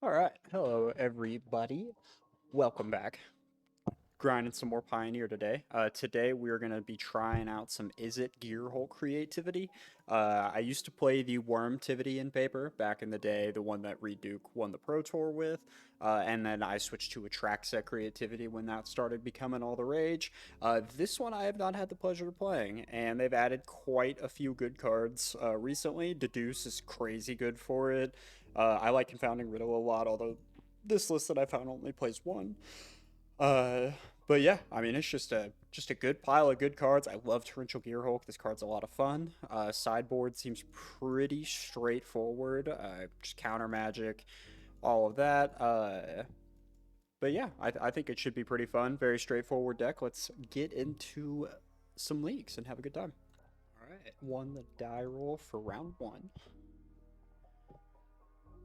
All right, hello everybody. Welcome back. Grinding some more Pioneer today. Today we're gonna be trying out some Izzet Gearhulk creativity. I used to play the Wormtivity in paper back in the day, the one that Reduke won the Pro Tour with, and then I switched to Atraxa creativity when that started becoming all the rage. This one I have not had the pleasure of playing, and they've added quite a few good cards recently. Deduce is crazy good for it. I like Confounding Riddle a lot, although this list that I found only plays one. Uh, but yeah, I mean it's just a good pile of good cards. I love Torrential Gearhulk. This card's a lot of fun. Sideboard seems pretty straightforward. Just counter magic, all of that. But yeah, I think it should be pretty fun. Very straightforward deck. Let's get into some leagues and have a good time. All right, won the die roll for round one.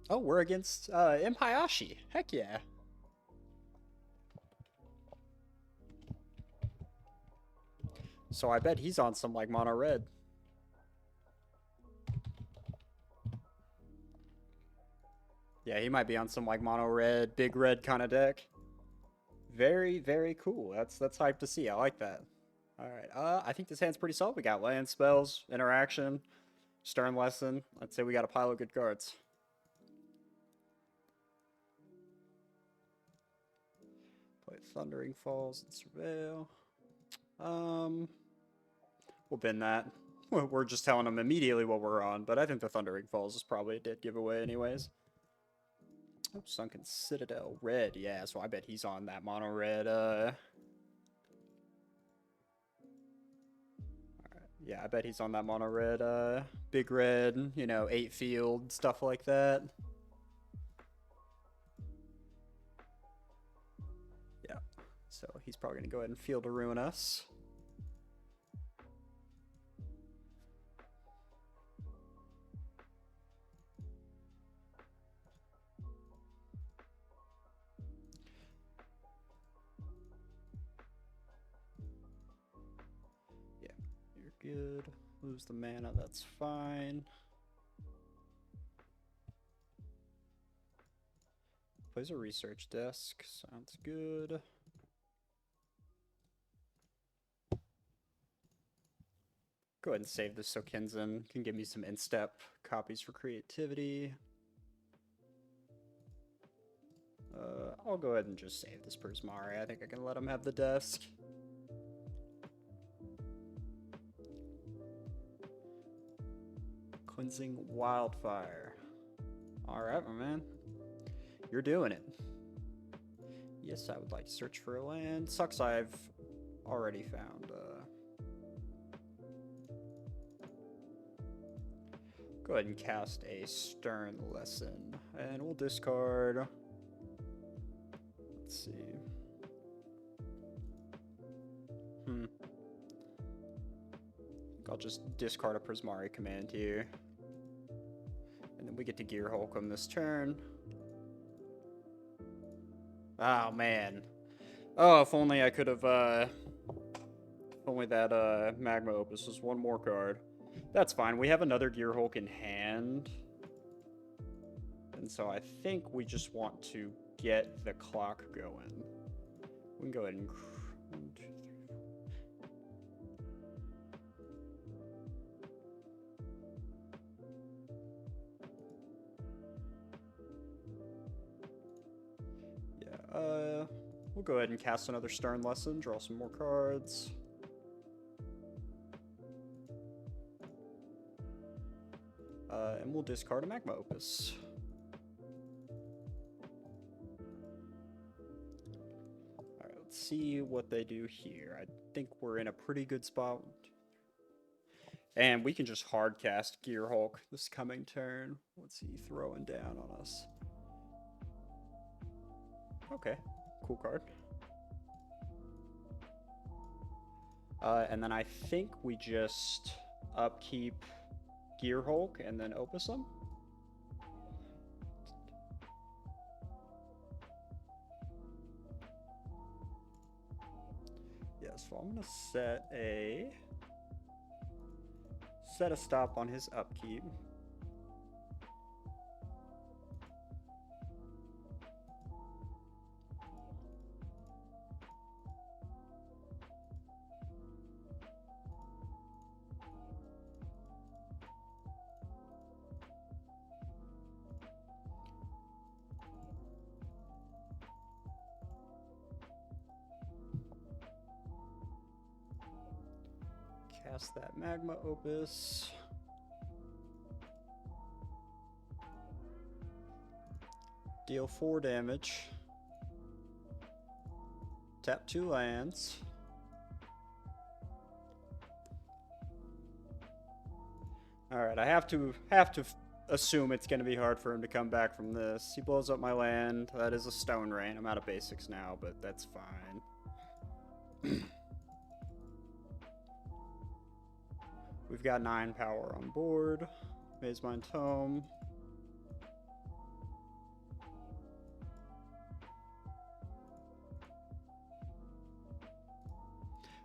Oh, we're against MHayashi. Heck yeah. So I bet he's on some like mono red. Yeah, he might be on some like mono red, big red kind of deck. Very, very cool. That's hype to see. I like that. All right. I think this hand's pretty solid. We got land spells, interaction, stern lesson. I'd say we got a pile of good cards. Play Thundering Falls and Surveil. Um, we'll bin that. We're just telling them immediately what we're on, but I think the Thundering Falls is probably a dead giveaway anyways. Oh, Sunken Citadel, red, yeah, so I bet he's on that mono red, yeah, I bet he's on that mono red, big red, you know, 8 field, stuff like that. Yeah, so he's probably gonna go ahead and field to ruin us. Yeah, you're good. Lose the mana, that's fine. Plays a research desk, sounds good. Go ahead and save this so Kinzen can give me some in-step copies for creativity. I'll go ahead and just save this Prismari. I think I can let him have the desk. Cleansing Wildfire. Alright, my man. You're doing it. Yes, I would like to search for a land. Sucks I've already found. Go ahead and cast a Stern Lesson. And we'll discard. Let's see. I'll just discard a Prismari command here. And then we get to Gearhulk on this turn. Oh, man. Oh, if only I could have, if only that, Magma Opus was one more card. That's fine. We have another Gearhulk in hand. And so I think we just want to get the clock going. We can go ahead and... 1, 2, 3, 4. Yeah, we'll go ahead and cast another Stern Lesson, draw some more cards. And we'll discard a Magma Opus. Alright, let's see what they do here. I think we're in a pretty good spot. And we can just hard cast Gearhulk this coming turn. What's he throwing down on us? Okay, cool card. And then I think we just upkeep Gearhulk and then Opus him. Yeah, so I'm gonna set a stop on his upkeep. cast that Magma Opus. Deal 4 damage. Tap 2 lands. Alright, I have to assume it's going to be hard for him to come back from this. He blows up my land. That is a Stone Rain. I'm out of basics now, but that's fine. We've got 9 power on board. Mazemind Tome.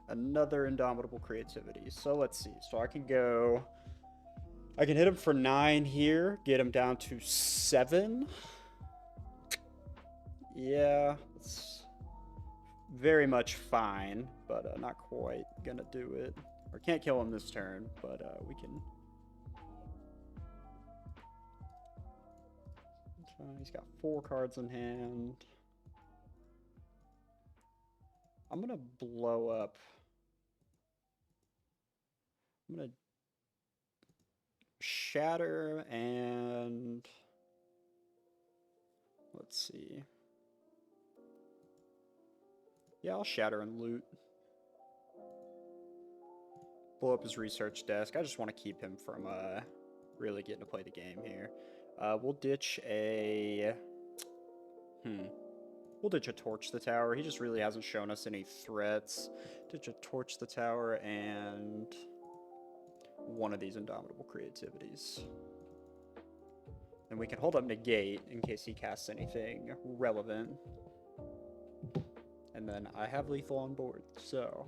Another Indomitable Creativity. So let's see. So I can hit him for 9 here, get him down to 7. Yeah, it's very much fine, but not quite gonna do it. Or can't kill him this turn, but we can. He's got 4 cards in hand. I'm gonna blow up. I'm gonna shatter and let's see. Yeah, I'll shatter and loot. Blow up his research desk. I just want to keep him from really getting to play the game here. We'll ditch a We'll ditch a Torch the Tower. He just really hasn't shown us any threats. Ditch a Torch the Tower and one of these Indomitable Creativities. And we can hold up Negate in case he casts anything relevant. And then I have lethal on board, so.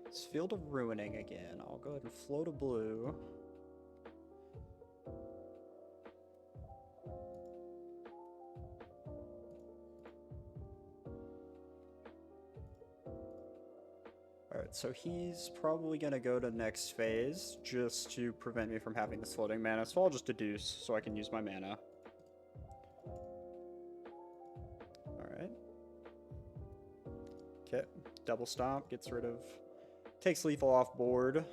It's Field of Ruining again. I'll go ahead and float a blue. Alright, so he's probably going to go to the next phase just to prevent me from having this floating mana. So I'll just deduce so I can use my mana. Alright. Okay, double stomp, gets rid of... Takes lethal off board.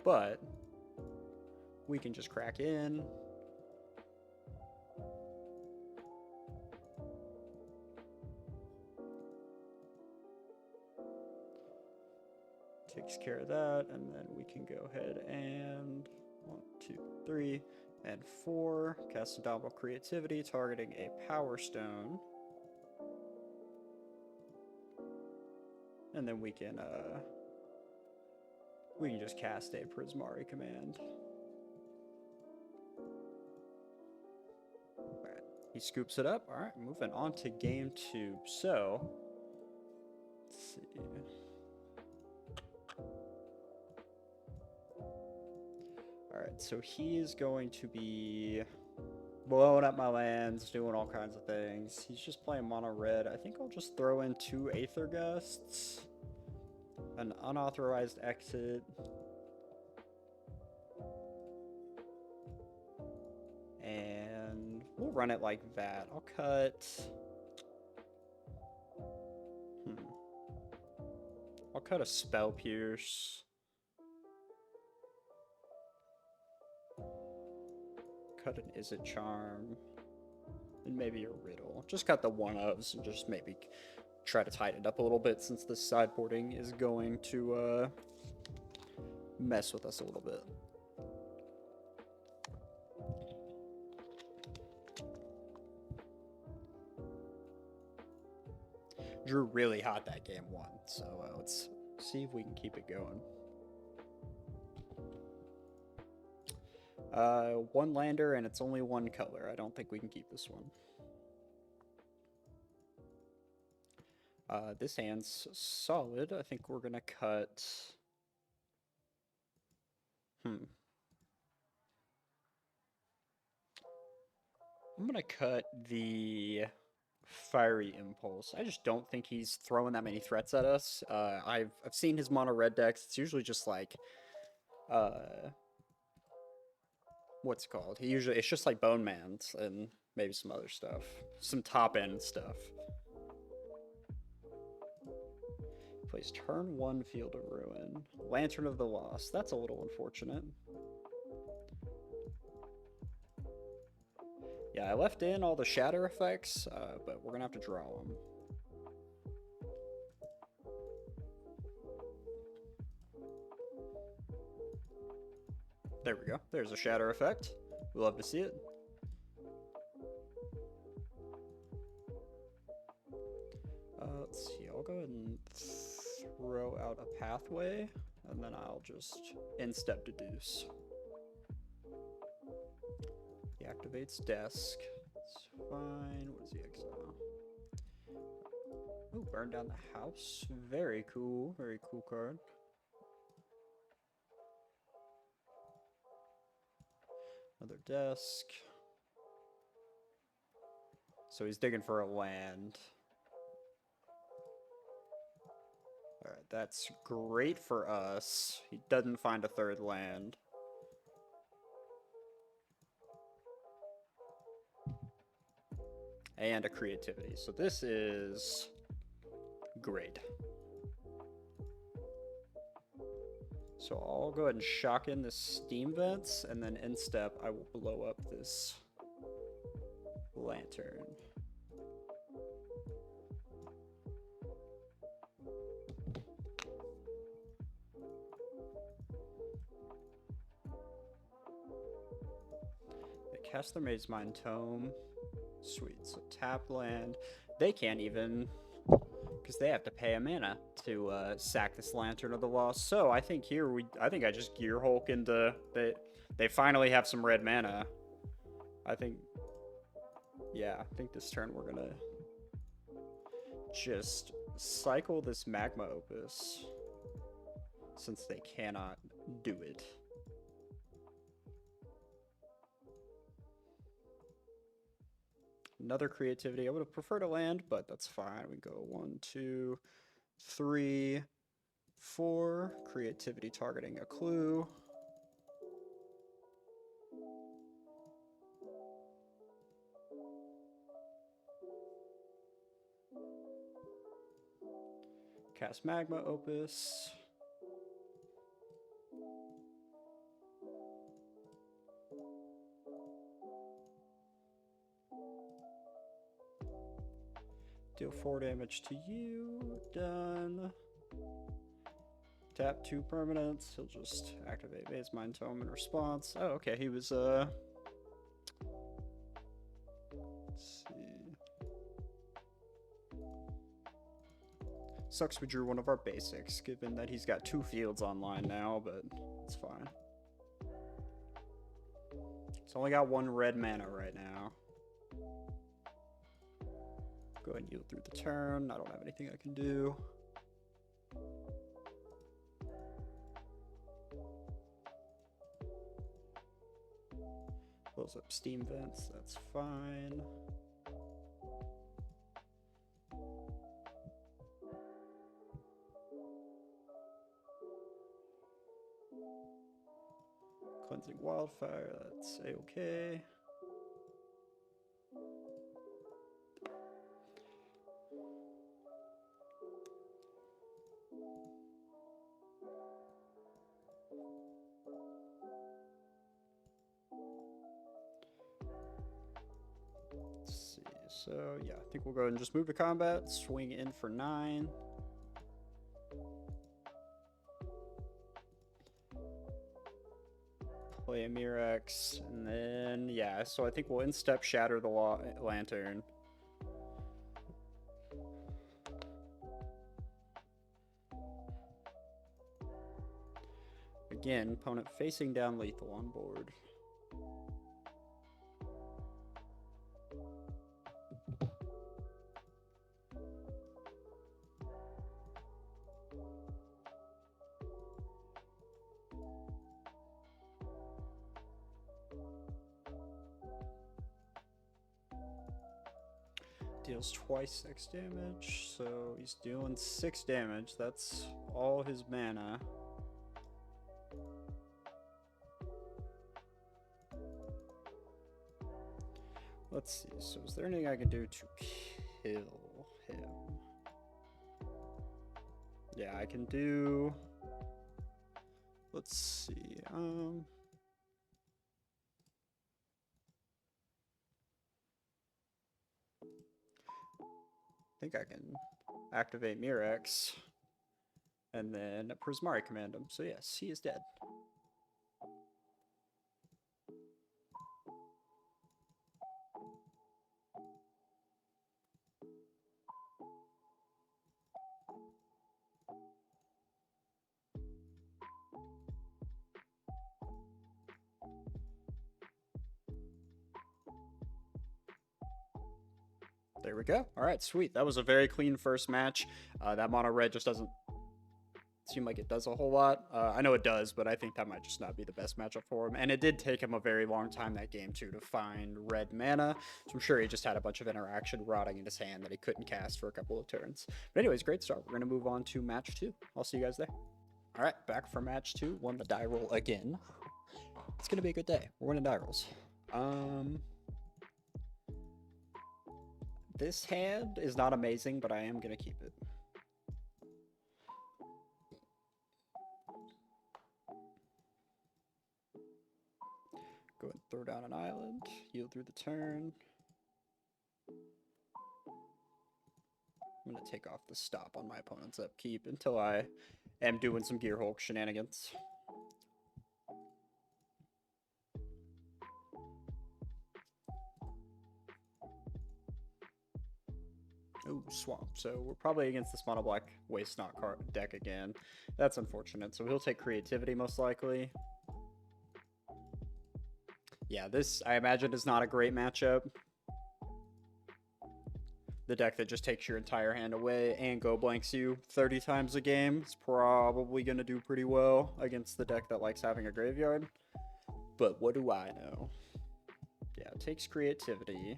But we can just crack in. Takes care of that, and then we can go ahead and 1, 2, 3, and 4. Cast Indomitable Creativity, targeting a Power Stone. And then we can just cast a Prismari command. Alright, he scoops it up. Alright, moving on to game 2. So, let's see. Alright, so he is going to be blowing up my lands, doing all kinds of things. He's just playing mono red. I think I'll just throw in 2 Aether Gusts, an unauthorized exit, and we'll run it like that. I'll cut... I'll cut a Spell Pierce. Cut an Izzet Charm, and maybe a Riddle. Just cut the one-ofs and just maybe try to tighten it up a little bit since the sideboarding is going to mess with us a little bit. Drew really hot that game 1, so let's see if we can keep it going. 1 lander, and it's only 1 color. I don't think we can keep this one. This hand's solid. I think we're gonna cut... I'm gonna cut the Fiery Impulse. I just don't think he's throwing that many threats at us. I've seen his mono red decks. It's usually just like... what's it called? He usually, it's just like Bone Man's and maybe some other stuff, some top end stuff. Plays turn 1 Field of Ruin. Lantern of the Lost. That's a little unfortunate. Yeah, I left in all the shatter effects, but we're gonna have to draw them. There we go. There's a shatter effect. We love to see it. Let's see. I'll go ahead and throw out a pathway, and then I'll just instep deduce. He activates desk. It's fine. What is the exile? Oh, burn down the house. Very cool. Very cool card. Another desk. So he's digging for a land. Alright, that's great for us. He doesn't find a third land. And a creativity. So this is great. So I'll go ahead and shock in the steam vents, and then in step I will blow up this lantern. They cast their Maze Mind Tome. Sweet. So tap land. They can't even, because they have to pay a mana to sack this Lantern of the Lost. So I think here I think I just Gearhulk into they finally have some red mana. I think, yeah, I think this turn we're gonna just cycle this Magma Opus since they cannot do it. Another creativity. I would have preferred a land, but that's fine. We go 1, 2, 3, 4. Creativity targeting a clue. Cast Magma Opus. Deal 4 damage to you. Done. Tap 2 permanents. He'll just activate Maze Mind Tome in response. Oh, okay. He was, let's see. Sucks we drew one of our basics, given that he's got 2 fields online now, but it's fine. It's only got 1 red mana right now. Go ahead and yield through the turn. I don't have anything I can do. Close up steam vents, that's fine. Cleansing Wildfire, that's a-okay. So yeah, I think we'll go ahead and just move to combat, swing in for 9. Play a Mirex, and then yeah, so I think we'll instep shatter the lantern. Again, opponent facing down lethal on board. Deals twice 6 damage, so he's doing 6 damage. That's all his mana. Let's see. So is there anything I can do to kill him? Yeah, I can do... Let's see. I think I can activate Mirex and then Prismari command him. So yes, he is dead. There we go. All right, sweet. That was a very clean first match. That mono red just doesn't seem like it does a whole lot. I know it does, but I think that might just not be the best matchup for him. And it did take him a very long time that game, too, to find red mana. So I'm sure he just had a bunch of interaction rotting in his hand that he couldn't cast for a couple of turns. But anyways, great start. We're going to move on to match 2. I'll see you guys there. All right, back for match 2. Won the die roll again. It's going to be a good day. We're winning die rolls. This hand is not amazing, but I am going to keep it. Go ahead and throw down an island, heal through the turn. I'm going to take off the stop on my opponent's upkeep until I am doing some Gearhulk shenanigans. Ooh, swamp. So we're probably against this mono black waste not card deck again. That's unfortunate. So he'll take creativity most likely. Yeah, this I imagine is not a great matchup. The deck that just takes your entire hand away and go blanks you 30 times a game is probably going to do pretty well against the deck that likes having a graveyard. But what do I know? Yeah, it takes creativity.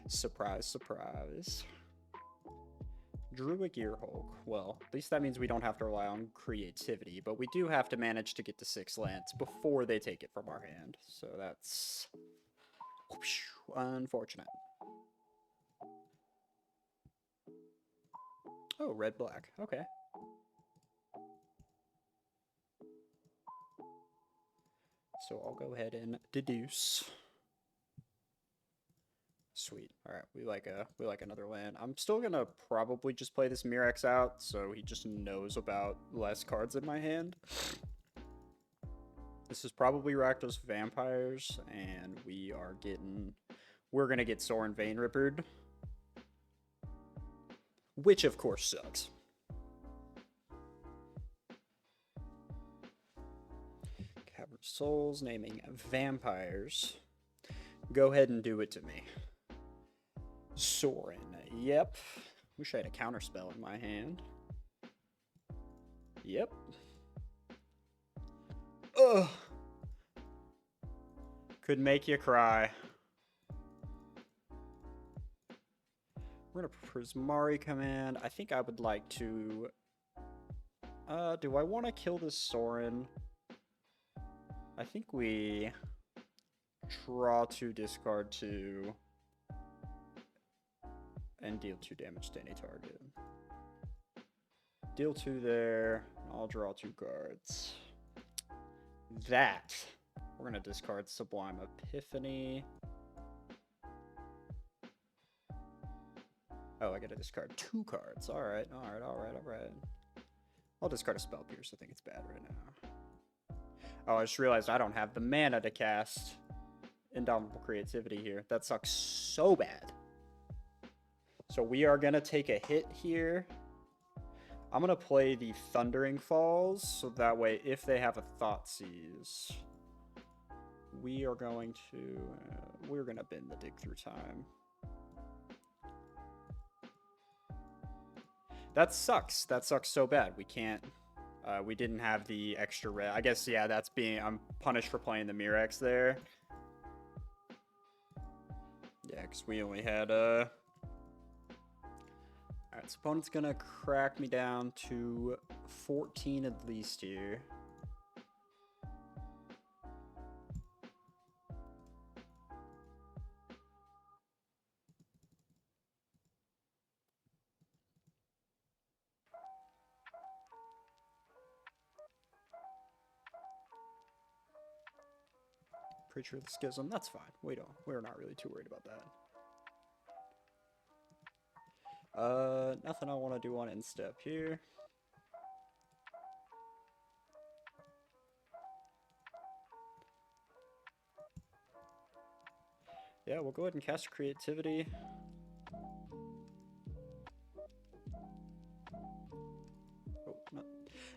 Surprise, surprise. Drew a Gearhulk. Well, at least that means we don't have to rely on creativity, but we do have to manage to get to 6 lands before they take it from our hand. So that's unfortunate. Oh, red-black. Okay. So I'll go ahead and deduce. Sweet. All right, we like another land. I'm still gonna probably just play this Mirex out, so he just knows about less cards in my hand. This is probably Rakdos Vampires, and we're gonna get Sorin Vein Rippered, which of course sucks. Cavern Souls naming vampires. Go ahead and do it to me. Sorin. Yep. Wish I had a counterspell in my hand. Yep. Ugh. Could make you cry. We're gonna Prismari command. I think I would like to... do I want to kill this Sorin? I think we draw 2, discard 2, and deal 2 damage to any target. Deal 2 there, and I'll draw 2 cards. That. We're going to discard Sublime Epiphany. Oh, I got to discard 2 cards. Alright, alright, alright, alright. I'll discard a Spell Pierce. I think it's bad right now. Oh, I just realized I don't have the mana to cast Indomitable Creativity here. That sucks so bad. So we are going to take a hit here. I'm going to play the Thundering Falls, so that way if they have a Thoughtseize, we're going to bend the Dig Through Time. That sucks. That sucks so bad. We can't... we didn't have the extra red. I guess, yeah, that's being... I'm punished for playing the Mirex there. Yeah, because we only had... Alright, so opponent's gonna crack me down to 14 at least here. Creature of the Schism. That's fine. We're not really too worried about that. Nothing I want to do on instep here. Yeah, we'll go ahead and cast Creativity. Oh,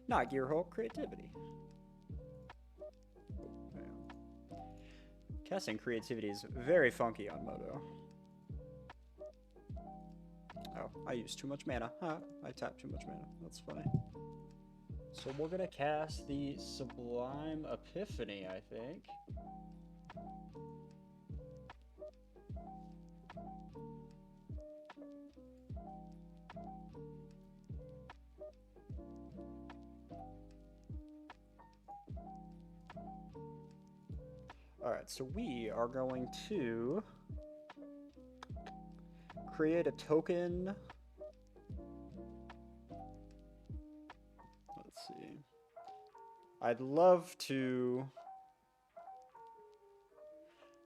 not Gearhulk, Creativity. Casting Creativity is very funky on Moto. Oh, I used too much mana. Huh, I tapped too much mana. That's funny. So we're gonna cast the Sublime Epiphany, I think. Alright, so we are going to create a token. Let's see. I'd love to...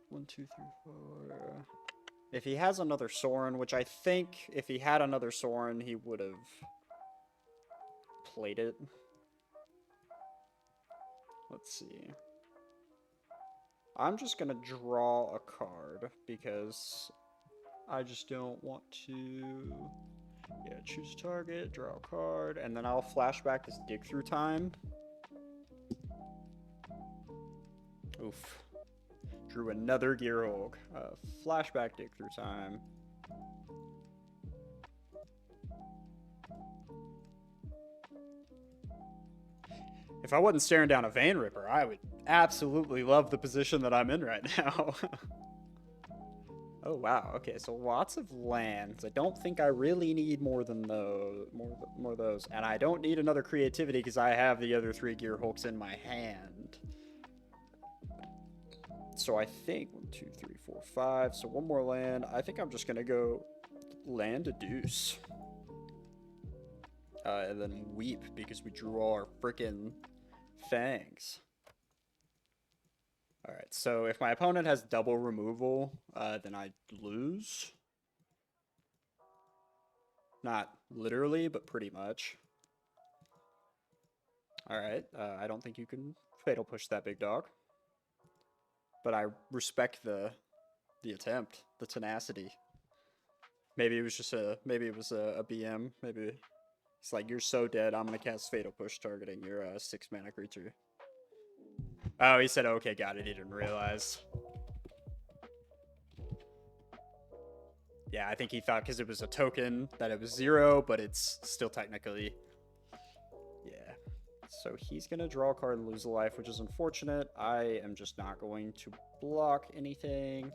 1, 2, 3, 4... If he has another Sorin, which I think if he had another Sorin, he would have played it. Let's see. I'm just gonna draw a card because I just don't want to... Yeah, choose target, draw a card, and then I'll flashback this Dig Through Time. Oof. Drew another Gearhulk. Flashback Dig Through Time. If I wasn't staring down a Vein Ripper, I would absolutely love the position that I'm in right now. Oh wow, okay, so lots of lands. I don't think I really need more than those, more of those. And I don't need another Creativity because I have the other 3 Gearhulks in my hand. So I think 1, 2, 3, 4, 5. So one more land. I think I'm just gonna go land a Deuce. And then Weep because we drew all our freaking Fangs. Alright, so if my opponent has double removal, then I lose. Not literally, but pretty much. Alright, I don't think you can Fatal Push that big dog. But I respect the attempt, the tenacity. Maybe it was just a BM. Maybe it's like, you're so dead, I'm gonna cast Fatal Push targeting your 6 mana creature. Oh, he said, okay, got it. He didn't realize. Yeah, I think he thought because it was a token that it was 0, but it's still technically... Yeah. So he's going to draw a card and lose a life, which is unfortunate. I am just not going to block anything.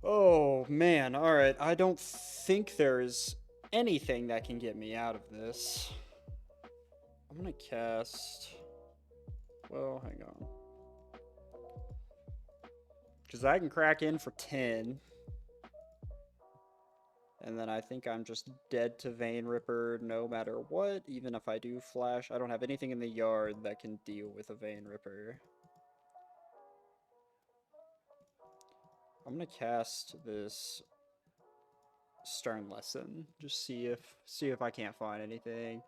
Oh, man. All right. I don't think there is anything that can get me out of this. I'm going to cast... Well, hang on. Because I can crack in for 10. And then I think I'm just dead to Vein Ripper no matter what. Even if I do flash, I don't have anything in the yard that can deal with a Vein Ripper. I'm gonna cast this Stern Lesson. Just see if I can't find anything.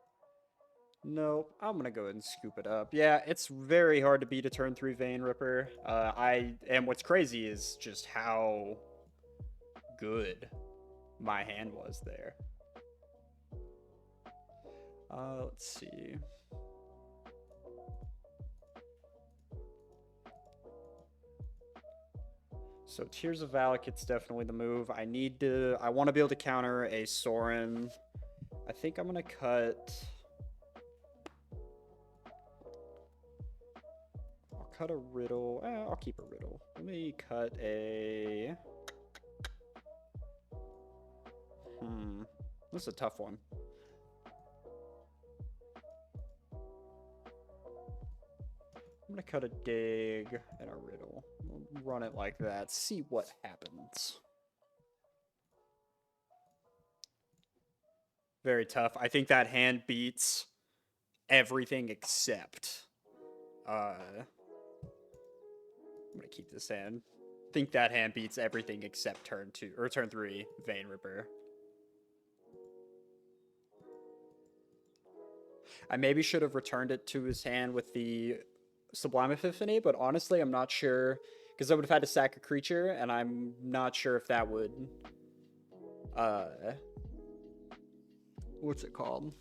Nope. I'm gonna go ahead and scoop it up. Yeah, it's very hard to beat a turn 3 Vein Ripper. And what's crazy is just how good my hand was there. Let's see. So Tears of Valak, it's definitely the move. I want to be able to counter a Sorin. I think I'm gonna cut... I'll cut a Riddle. I'll keep a Riddle. Let me cut a... This is a tough one. I'm gonna cut a Dig and a Riddle. We'll run it like that. See what happens. Very tough. I think that hand beats everything except. I'm gonna keep this hand. I think that hand beats everything except turn 2 or turn 3 Vein Ripper. I maybe should have returned it to his hand with the Sublime Epiphany, but honestly, I'm not sure because I would have had to sack a creature, and I'm not sure if that would. What's it called?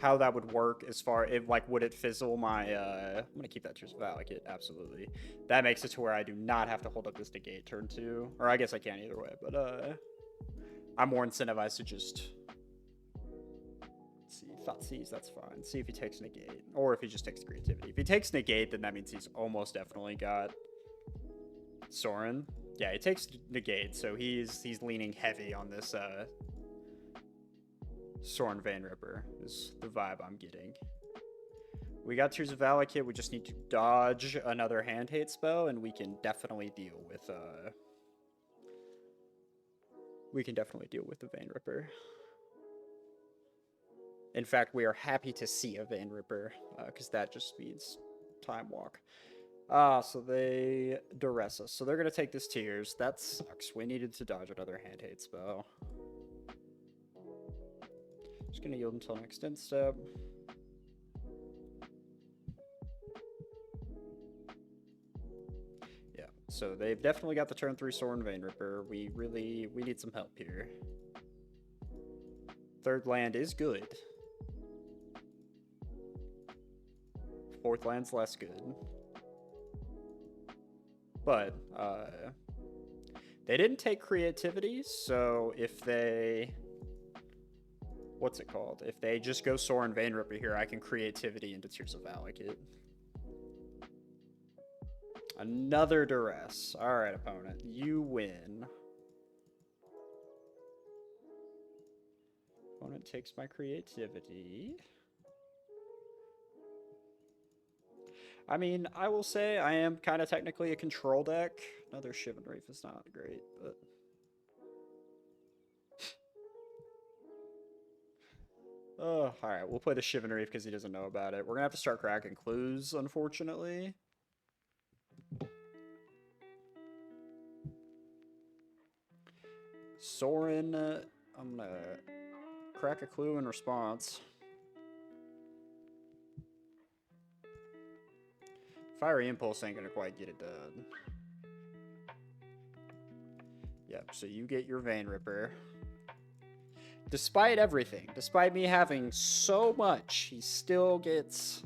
How that would work as far if like would it fizzle my I'm gonna keep that Tears of Valakut, absolutely. That makes it to where I do not have to hold up this negate turn 2. Or I guess I can either way, but I'm more incentivized to just see Thoughtseize, that's fine. See if he takes negate. Or if he just takes creativity. If he takes negate, then that means he's almost definitely got Sorin. Yeah, he takes negate, so he's leaning heavy on this Sorin Vein Ripper is the vibe I'm getting. We got Tears of Valakut, we just need to dodge another hand hate spell, and we can definitely deal with the Vein Ripper. In fact, we are happy to see a Vein Ripper, because that just speeds Time Walk. So they duress us. So they're going to take this Tears. That sucks. We needed to dodge another hand hate spell. Just going to yield until next end step. Yeah, so they've definitely got the turn 3 Sorin Vein Ripper. We need some help here. Third land is good. Fourth land's less good. But they didn't take creativity, so if they what's it called? If they just go Sorin Vein Ripper here, I can creativity into Tears of Valakut. Another duress. Alright, opponent. You win. Opponent takes my creativity. I mean, I will say I am kind of technically a control deck. Another Shivan Reef is not great, but... Oh, alright, we'll play the Shivan Reef because he doesn't know about it. We're going to have to start cracking clues, unfortunately. Sorin, I'm going to crack a clue in response. Fiery Impulse ain't going to quite get it done. Yep, so you get your Vein Ripper. Despite everything, despite me having so much, he still gets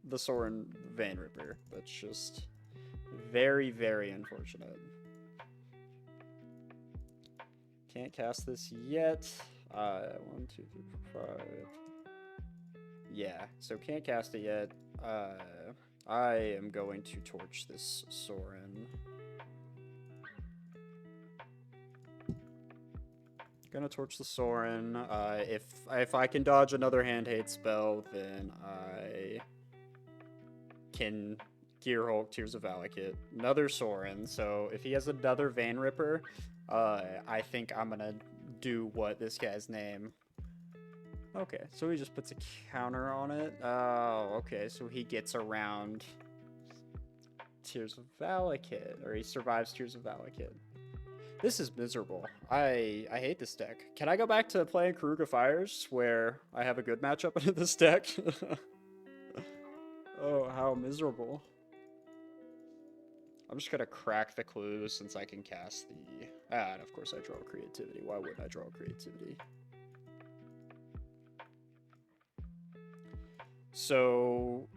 the Sorin Vein Ripper. That's just very, very unfortunate. Can't cast this yet. 1, 2, 3, 4, 5. Yeah, so can't cast it yet. I am going to torch this Sorin. Gonna torch the Sorin. If I can dodge another hand hate spell, then I can Gearhulk Tears of Valakut. Another Sorin. So if he has another Vein Ripper, I think I'm gonna do what this guy's name. Okay, so he just puts a counter on it. Oh, okay, so he gets around Tears of Valakut, or he survives Tears of Valakut. This is miserable. I hate this deck. Can I go back to playing Karuga Fires, where I have a good matchup into this deck? Oh, how miserable. I'm just gonna crack the clues since I can cast the... and of course I draw creativity. Why wouldn't I draw creativity? So,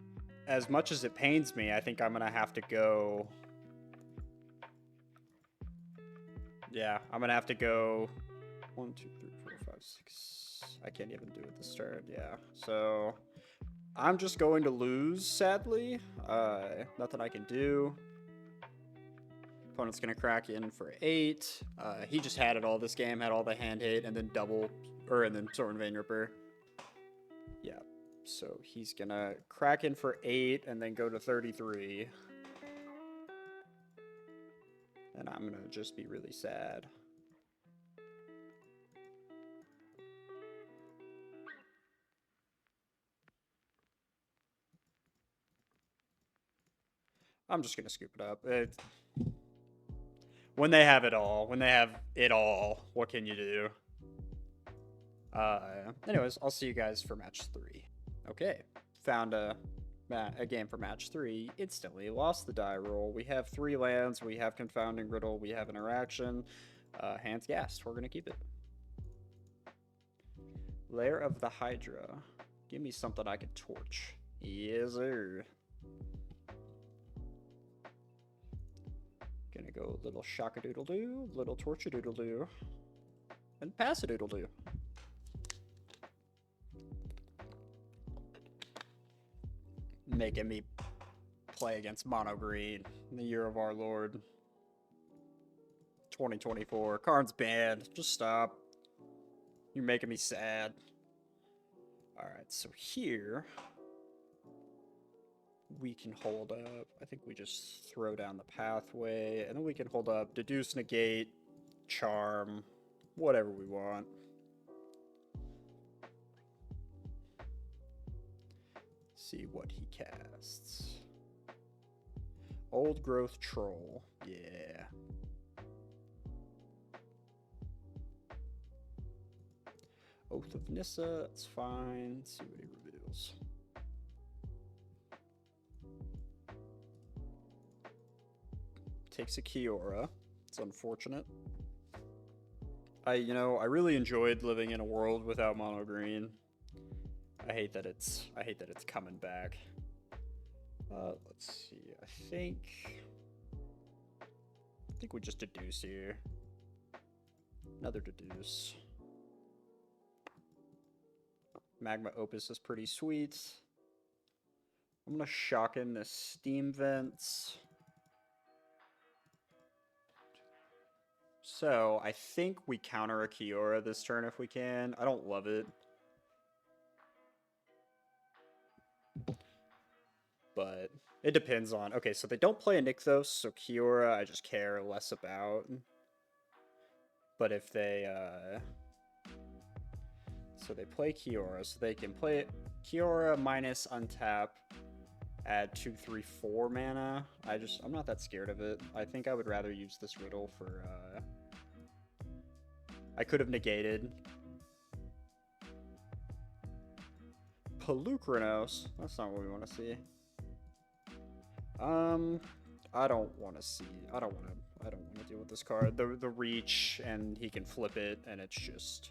as much as it pains me, I think I'm gonna have to go... Yeah, I'm gonna have to go 1, 2, 3, 4, 5, 6. I can't even do it this turn. Yeah, so I'm just going to lose, sadly. Nothing I can do. Opponent's gonna crack in for 8. He just had it all this game, had all the hand hate, and then and then Sorin Vein Ripper. Yeah. So he's gonna crack in for 8 and then go to 33. And I'm gonna just be really sad. I'm just gonna scoop it up. When they have it all, what can you do? Anyways, I'll see you guys for match 3. Okay, found a game for match 3. Instantly lost the die roll. We have 3 lands, we have Confounding Riddle, we have Interaction. Hands gassed, we're gonna keep it. Lair of the Hydra. Give me something I can torch. Yes, sir. Gonna go little shock-a-doodle-doo, little torch-a-doodle-doo, and pass-a-doodle-doo. Making me play against mono green in the year of our Lord 2024. Card's banned. Just stop. You're making me sad. Alright, so here we can hold up. I think we just throw down the pathway, and then we can hold up Deduce, Negate, Charm, whatever we want. See what he casts. Old Growth Troll. Yeah. Oath of Nissa. That's fine. Let's see what he reveals. Takes a Kiora. It's unfortunate. I really enjoyed living in a world without mono green. I hate that it's coming back. Let's see. I think we just deduce here. Another deduce. Magma Opus is pretty sweet. I'm gonna shock in the Steam Vents. So I think we counter a Kiora this turn if we can. I don't love it, but it depends on... Okay, so they don't play a Nykthos, so Kiora I just care less about. But if they... So they play Kiora, so they can play Kiora minus untap, add 2, 3, 4 mana. I'm not that scared of it. I think I would rather use this Riddle for... I could have negated. Pelucranos. That's not what we want to see. I don't want to deal with this card. The reach, and he can flip it, and it's just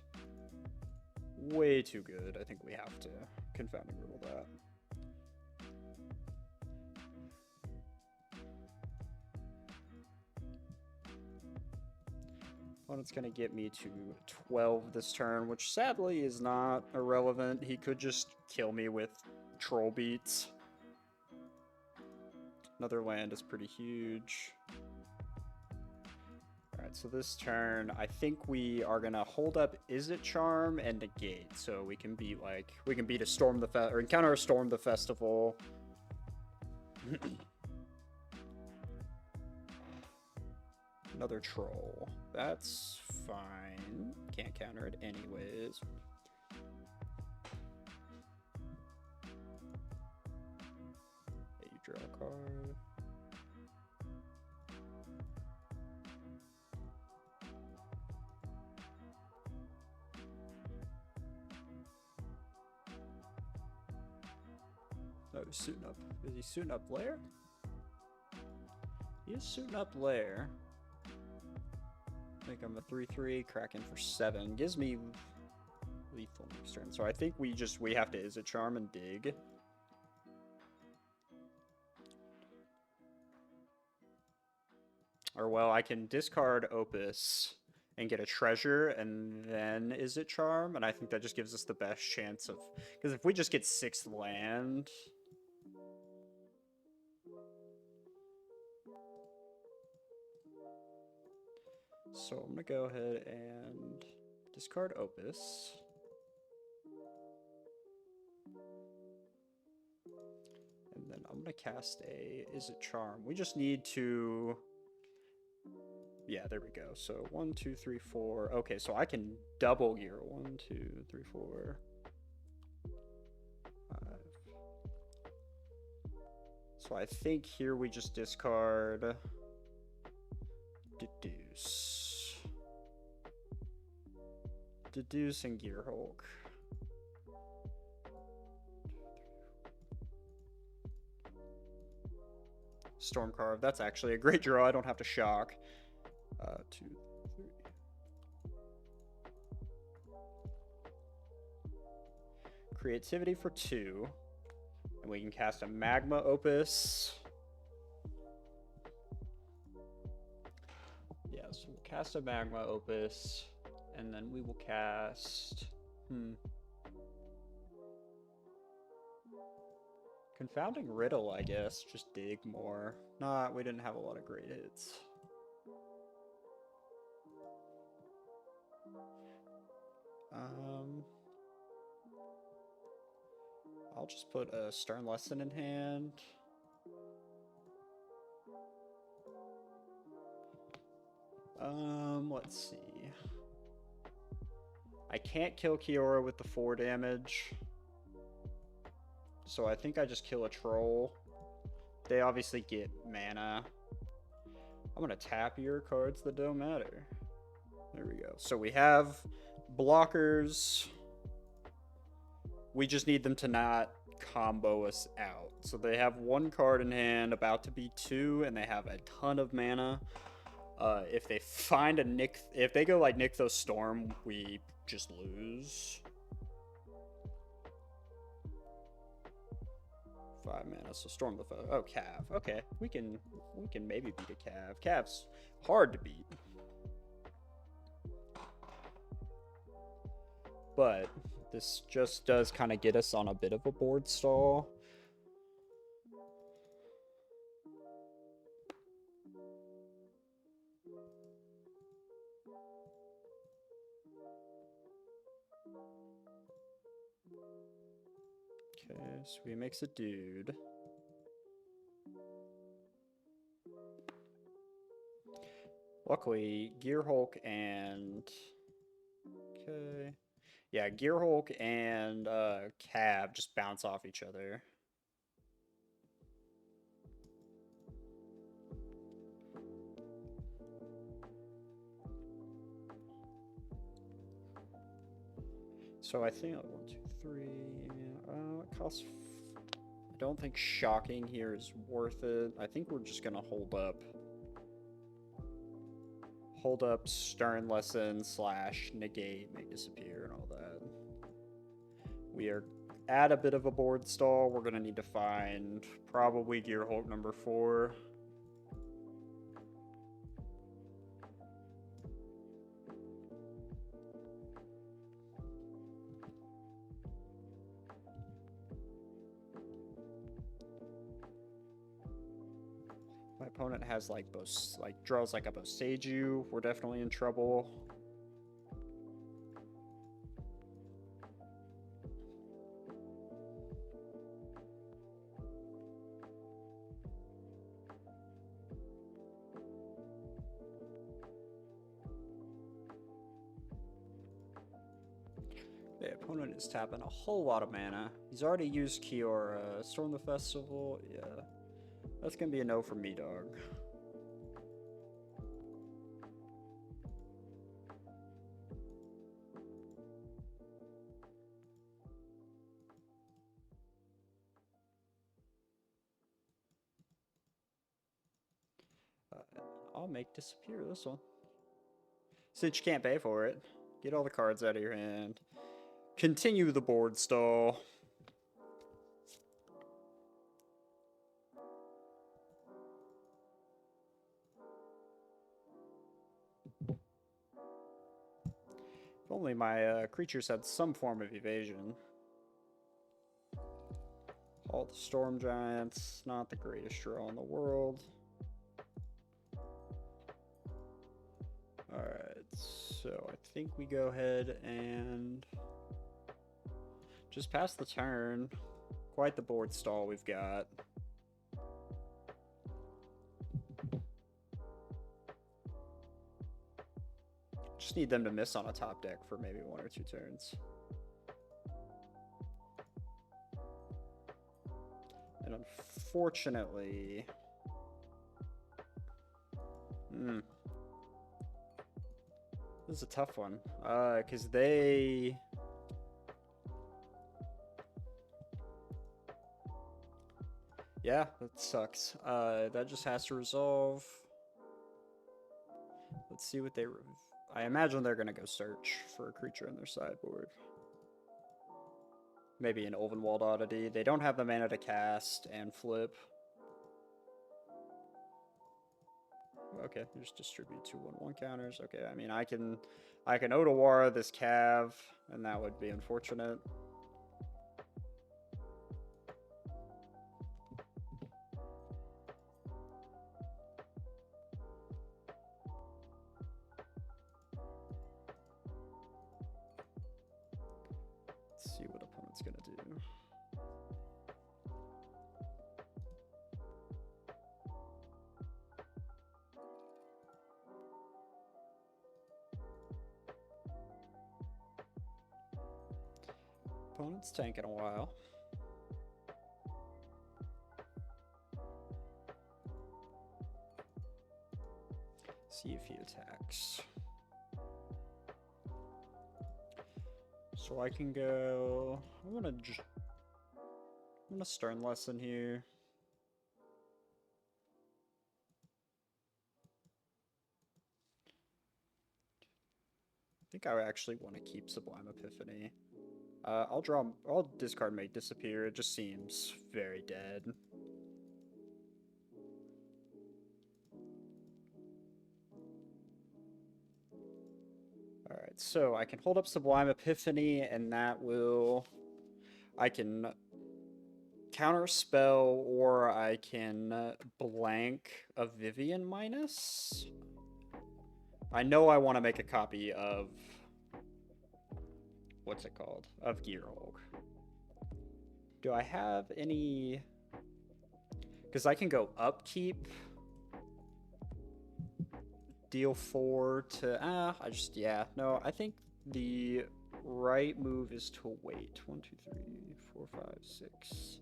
way too good. I think we have to Confounding Riddle that. Opponent's gonna get me to 12 this turn, which sadly is not irrelevant. He could just kill me with Troll Beats. Another land is pretty huge. Alright, so this turn, I think we are gonna hold up Izzet Charm and negate. So we can beat a Storm the or encounter a Storm the Festival. Another Troll. That's fine. Can't counter it anyways. Okay, you draw a card. Oh, he's suiting up. Is he suiting up Lair? He is suiting up Lair. I think I'm a 3/3, cracking for 7. Gives me lethal next turn. So I think we have to Izzet Charm and dig. Or well, I can discard Opus and get a treasure and then Izzet Charm, and I think that just gives us the best chance of... Because if we just get 6th land... So I'm going to go ahead and discard Opus. I'm gonna cast a Izzet Charm. We just need to. Yeah, there we go. So 1, 2, 3, 4. Okay, so I can double gear. 1, 2, 3, 4, 5. So I think here we just discard Deduce. Deduce and Gearhulk. Stormcarve. That's actually a great draw. I don't have to shock. 2, 3. Creativity for 2. And we can cast a Magma Opus. Yeah, so we'll cast a Magma Opus. And then we will cast... Confounding Riddle, I guess. Just dig more. Nah, we didn't have a lot of great hits. I'll just put a Stern Lesson in hand. Let's see. I can't kill Kiora with the 4 damage. So I think I just kill a troll. They obviously get mana. I'm gonna tap your cards that don't matter. There we go. So we have blockers. We just need them to not combo us out. So they have 1 card in hand, about to be 2, and they have a ton of mana. If they find a if they go like Nykthos Storm, we just lose. 5 mana, so Storm the Foe. Oh, Cav. Okay, we can maybe beat a Cav. Cav's hard to beat. But this just does kind of get us on a bit of a board stall. Okay, so he makes a dude. Luckily, Gearhulk and... Okay. Yeah, Gearhulk and Cab just bounce off each other. So I think 1, 2, 3. It costs. I don't think shocking here is worth it. I think we're just gonna hold up. Hold up, Stern Lesson / negate, make disappear, and all that. We are at a bit of a board stall. We're gonna need to find probably Gearhulk number 4. My opponent has like draws like a Boseiju. We're definitely in trouble. The opponent is tapping a whole lot of mana. He's already used Kiora. Storm the Festival, yeah. That's gonna be a no for me, dog. I'll make disappear this one. Since you can't pay for it, get all the cards out of your hand. Continue the board stall. If only my creatures had some form of evasion. All the Storm Giants, not the greatest draw in the world. Alright, so I think we go ahead and just pass the turn. Quite the board stall we've got. Just need them to miss on a top deck for maybe 1 or 2 turns. And unfortunately... This is a tough one. Because they... Yeah, that sucks. That just has to resolve. Let's see what they... I imagine they're going to go search for a creature in their sideboard. Maybe an Ulvenwald Oddity. They don't have the mana to cast and flip. Okay, just distribute 2/1/1 counters. Okay, I mean, I can Otawara this Cav, and that would be unfortunate. Let's see what opponent's gonna do. Opponent's tanking a while. See if he attacks. So I can go... I'm gonna Stern Lesson here. I think I actually want to keep Sublime Epiphany. I'll discard Make Disappear. It just seems very dead. Alright, so I can hold up Sublime Epiphany, and that will... I can counter spell, or I can blank a Vivian minus. I know I want to make a copy of... What's it called? Of Gearhulk. Do I have any... Because I can go upkeep. Deal 4 to... yeah. No, I think the right move is to wait. 1, 2, 3, 4, 5, 6...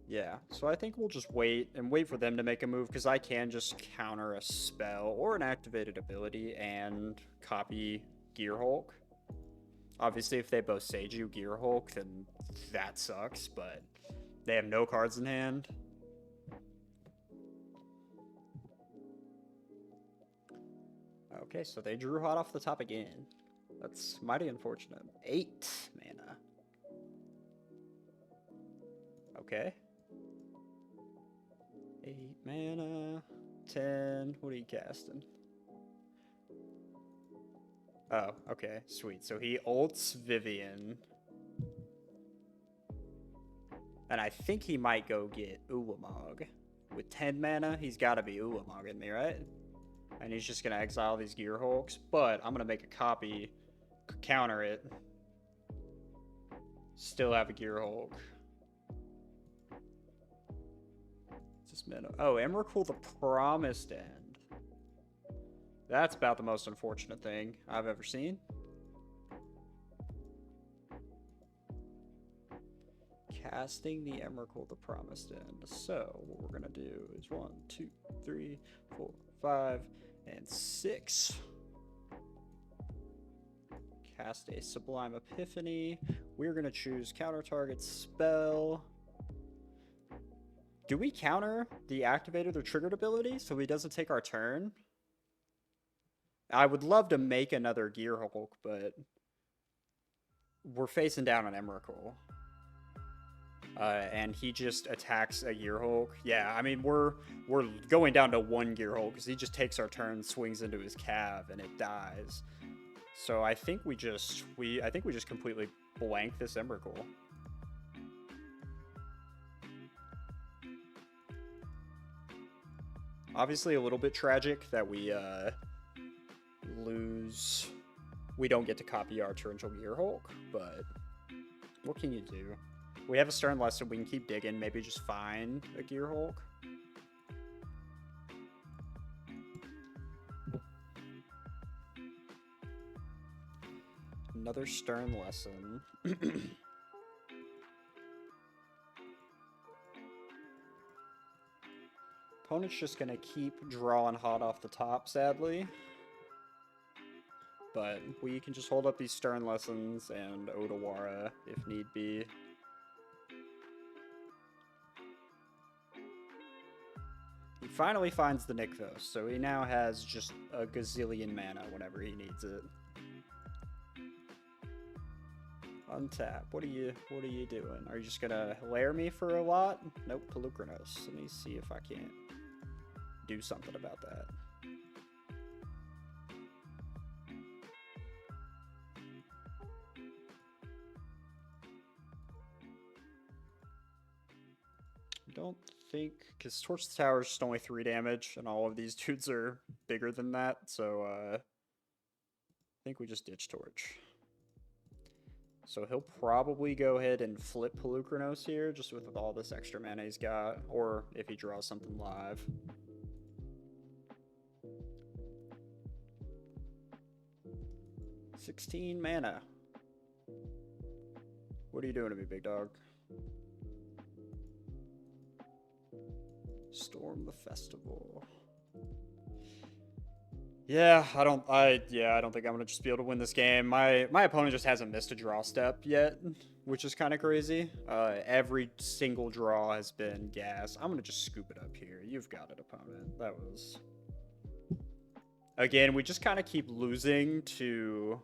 Yeah, so I think we'll just wait for them to make a move, because I can just counter a spell or an activated ability and copy Gearhulk. Obviously, if they both Seiju Gearhulk, then that sucks, but they have no cards in hand. Okay, so they drew hot off the top again. That's mighty unfortunate. 8 mana. Okay. 8 mana, 10, what are you casting? Oh, okay, sweet. So he ults Vivian. And I think he might go get Ulamog. With 10 mana, he's got to be Ulamogging me, right? And he's just going to exile these Gearhulks. But I'm going to make a copy, counter it. Still have a Gearhulk. Oh, Emrakul the Promised End. That's about the most unfortunate thing I've ever seen. Casting the Emrakul the Promised End. So, what we're going to do is 1, 2, 3, 4, 5, and 6. Cast a Sublime Epiphany. We're going to choose counter target spell. Do we counter the activated or triggered ability so he doesn't take our turn? I would love to make another Gearhulk, but we're facing down on Emrakul. And he just attacks a Gearhulk. Yeah, I mean, we're going down to 1 Gearhulk because he just takes our turn, swings into his Cav, and it dies. So I think we just completely blank this Emrakul. Obviously a little bit tragic that we lose. We don't get to copy our Torrential Gearhulk, but what can you do? We have a Stern Lesson. We can keep digging. Maybe just find a Gearhulk. Another Stern Lesson. Opponent's just gonna keep drawing hot off the top, sadly. But we can just hold up these Stern Lessons and Odawara if need be. He finally finds the Nykthos, so he now has just a gazillion mana whenever he needs it. Untap. What are you doing? Are you just gonna lair me for a lot? Nope, Pelucranos. Let me see if I can't do something about that. I don't think, because Torch the Tower is just only 3 damage, and all of these dudes are bigger than that, so I think we just ditch Torch. So he'll probably go ahead and flip Pelucranos here, just with all this extra mana he's got, or if he draws something live. $16 mana. What are you doing to me, big dog? Storm the Festival. Yeah, I don't think I'm gonna just be able to win this game. My opponent just hasn't missed a draw step yet, which is kind of crazy. Every single draw has been gas. I'm gonna just scoop it up here. You've got it, opponent. That was... Again, we just kind of keep losing to...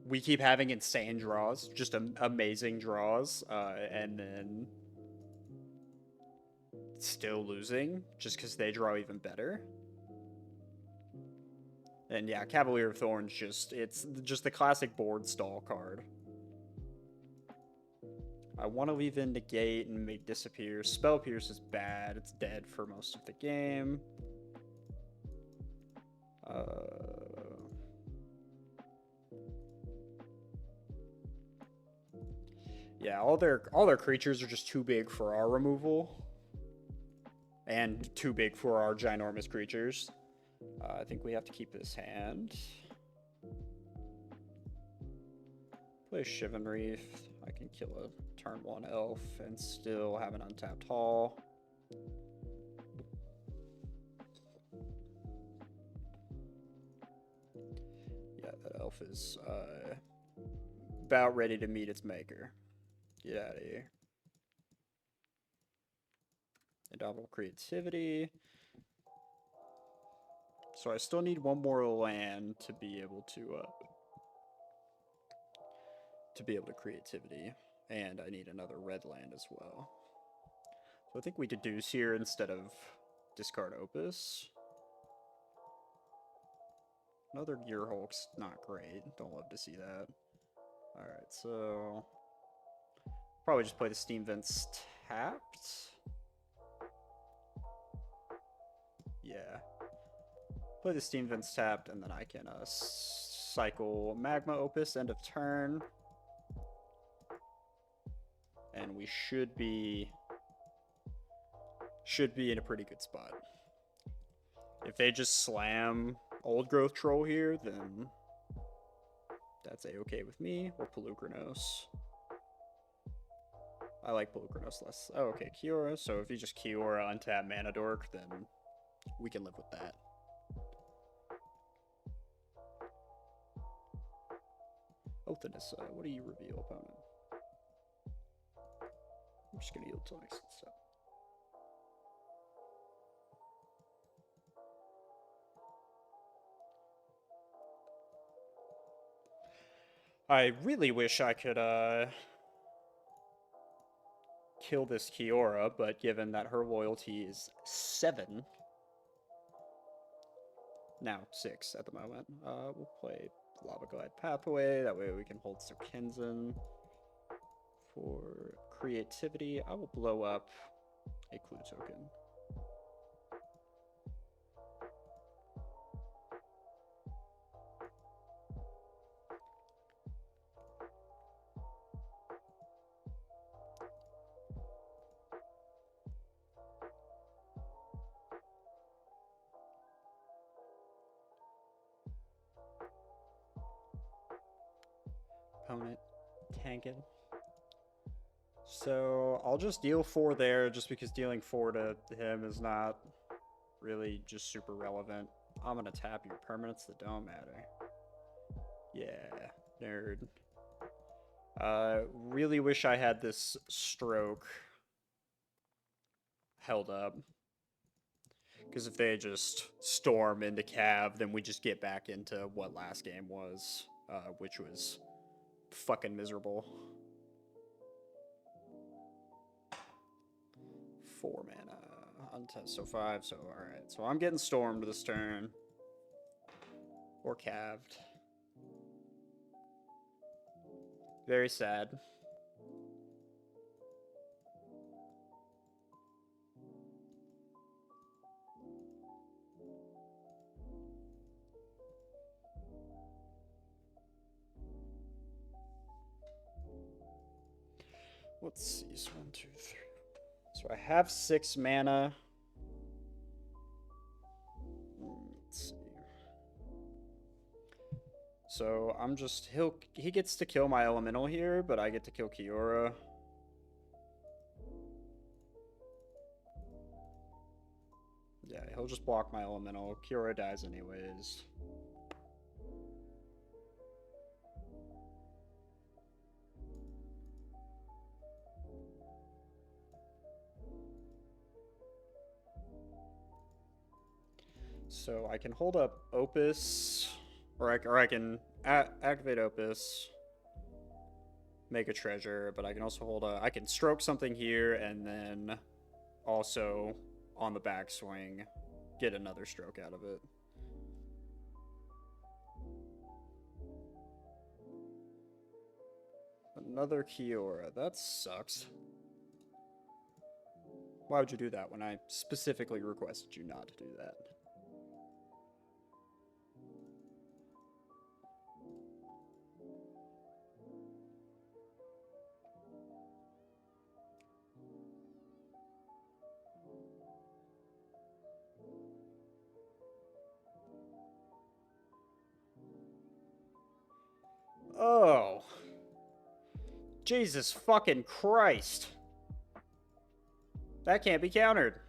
we keep having insane draws, just amazing draws, and then still losing just because they draw even better. And yeah, Cavalier of Thorns, it's just the classic board stall card. I want to leave in Negate and make Disappear. Spell Pierce is bad. It's dead for most of the game. Yeah, all their creatures are just too big for our removal. And too big for our ginormous creatures. I think we have to keep this hand. Play Shivan Reef. I can kill a turn 1 elf and still have an untapped haul. Yeah, that elf is about ready to meet its maker. Get out of here. Indomitable Creativity. So I still need one more land to be able to creativity, and I need another red land as well. So I think we deduce here instead of discard Opus. Another Gearhulk's not great. Don't love to see that. All right, so probably just play the Steam Vents tapped. Yeah. Play the Steam Vents tapped, and then I can cycle Magma Opus end of turn. And we should be in a pretty good spot. If they just slam Old Growth Troll here, then that's a-okay with me, or Pelucranos. I like Pelucranos less. Oh, okay, Kiora. So if you just Kiora untap Mana Dork, then we can live with that. Othanissa, what do you reveal, opponent? I'm just gonna yield till next step. I really wish I could kill this Kiora, but given that her loyalty is 7, now 6 at the moment, we'll play Lava Glide Pathway. That way we can hold Serkenzen. For creativity, I will blow up a clue token. opponent tanking. So I'll just deal 4 there, just because dealing 4 to him is not really just super relevant. I'm gonna tap your permanents that don't matter. Yeah, nerd. Really wish I had this stroke held up. Because if they just storm into Cav, then we just get back into what last game was, which was fucking miserable. 4 mana. Untest, so 5, so alright. So I'm getting stormed this turn. Or calved. Very sad. Let's see. So 1, 2, 3. So I have 6 mana. Let's see. So I'm just he gets to kill my elemental here, but I get to kill Kiora. Yeah, he'll just block my elemental. Kiora dies anyways. So I can hold up Opus, or I can activate Opus, make a treasure, but I can also hold I can stroke something here, and then also on the backswing get another stroke out of it. Another Kiora. That sucks. Why would you do that when I specifically requested you not to do that? Oh. Jesus fucking Christ. That can't be countered.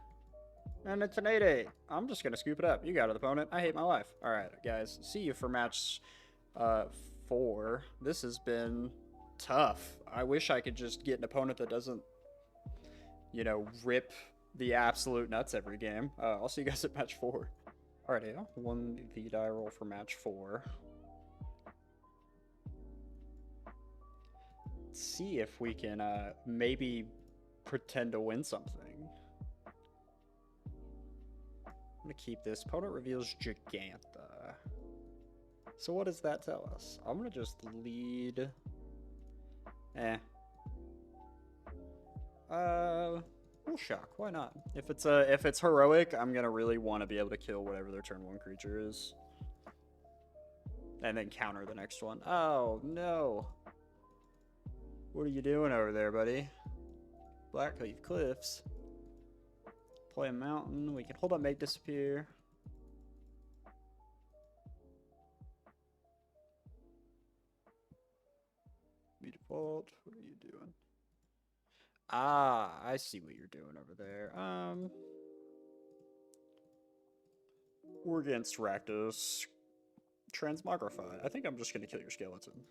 And it's an 8-8. I'm just going to scoop it up. You got it, opponent. I hate my life. All right, guys. See you for match 4. This has been tough. I wish I could just get an opponent that doesn't, you know, rip the absolute nuts every game. I'll see you guys at match 4. All right, yeah. 1 the die roll for match 4. Let's see if we can maybe pretend to win something. I'm gonna keep this. Opponent reveals Gigantha. So what does that tell us? I'm gonna just lead. We'll shock. Why not? If it's heroic, I'm gonna really want to be able to kill whatever their turn 1 creature is, and then counter the next one. Oh no! What are you doing over there, buddy? Blackleaf Cliffs. Play a mountain. We can hold up, make disappear. We default. What are you doing? Ah, I see what you're doing over there. We're against Rakdos. Transmogrify. I think I'm just gonna kill your skeleton.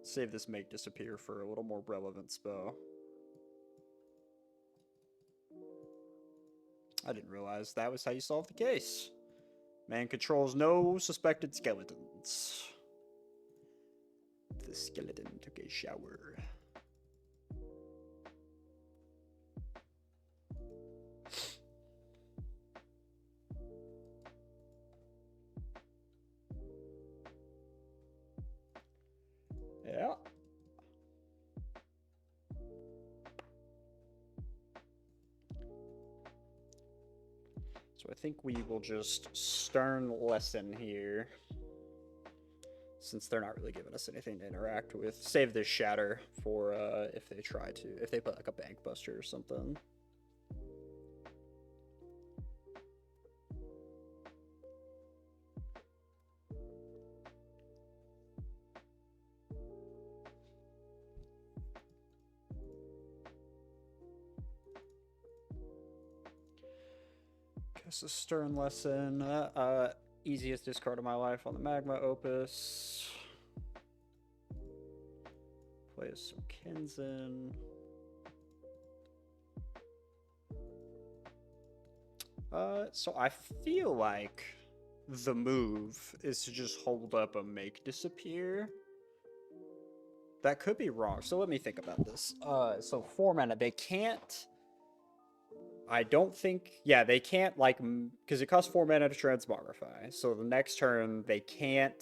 Save this make disappear for a little more relevant spell. I didn't realize that was how you solved the case. Man controls no suspected skeletons. The skeleton took a shower. Yeah. So I think we will just stern lesson here, since they're not really giving us anything to interact with. Save this shatter for if they put like a bank buster or something. It's a stern lesson. Easiest discard of my life on the Magma Opus. Play some Kinzen. So I feel like the move is to just hold up a make disappear. That could be wrong. So let me think about this. So 4 mana, they can't. I don't think. Yeah, they can't, like, because it costs 4 mana to Transmogrify. So the next turn, they can't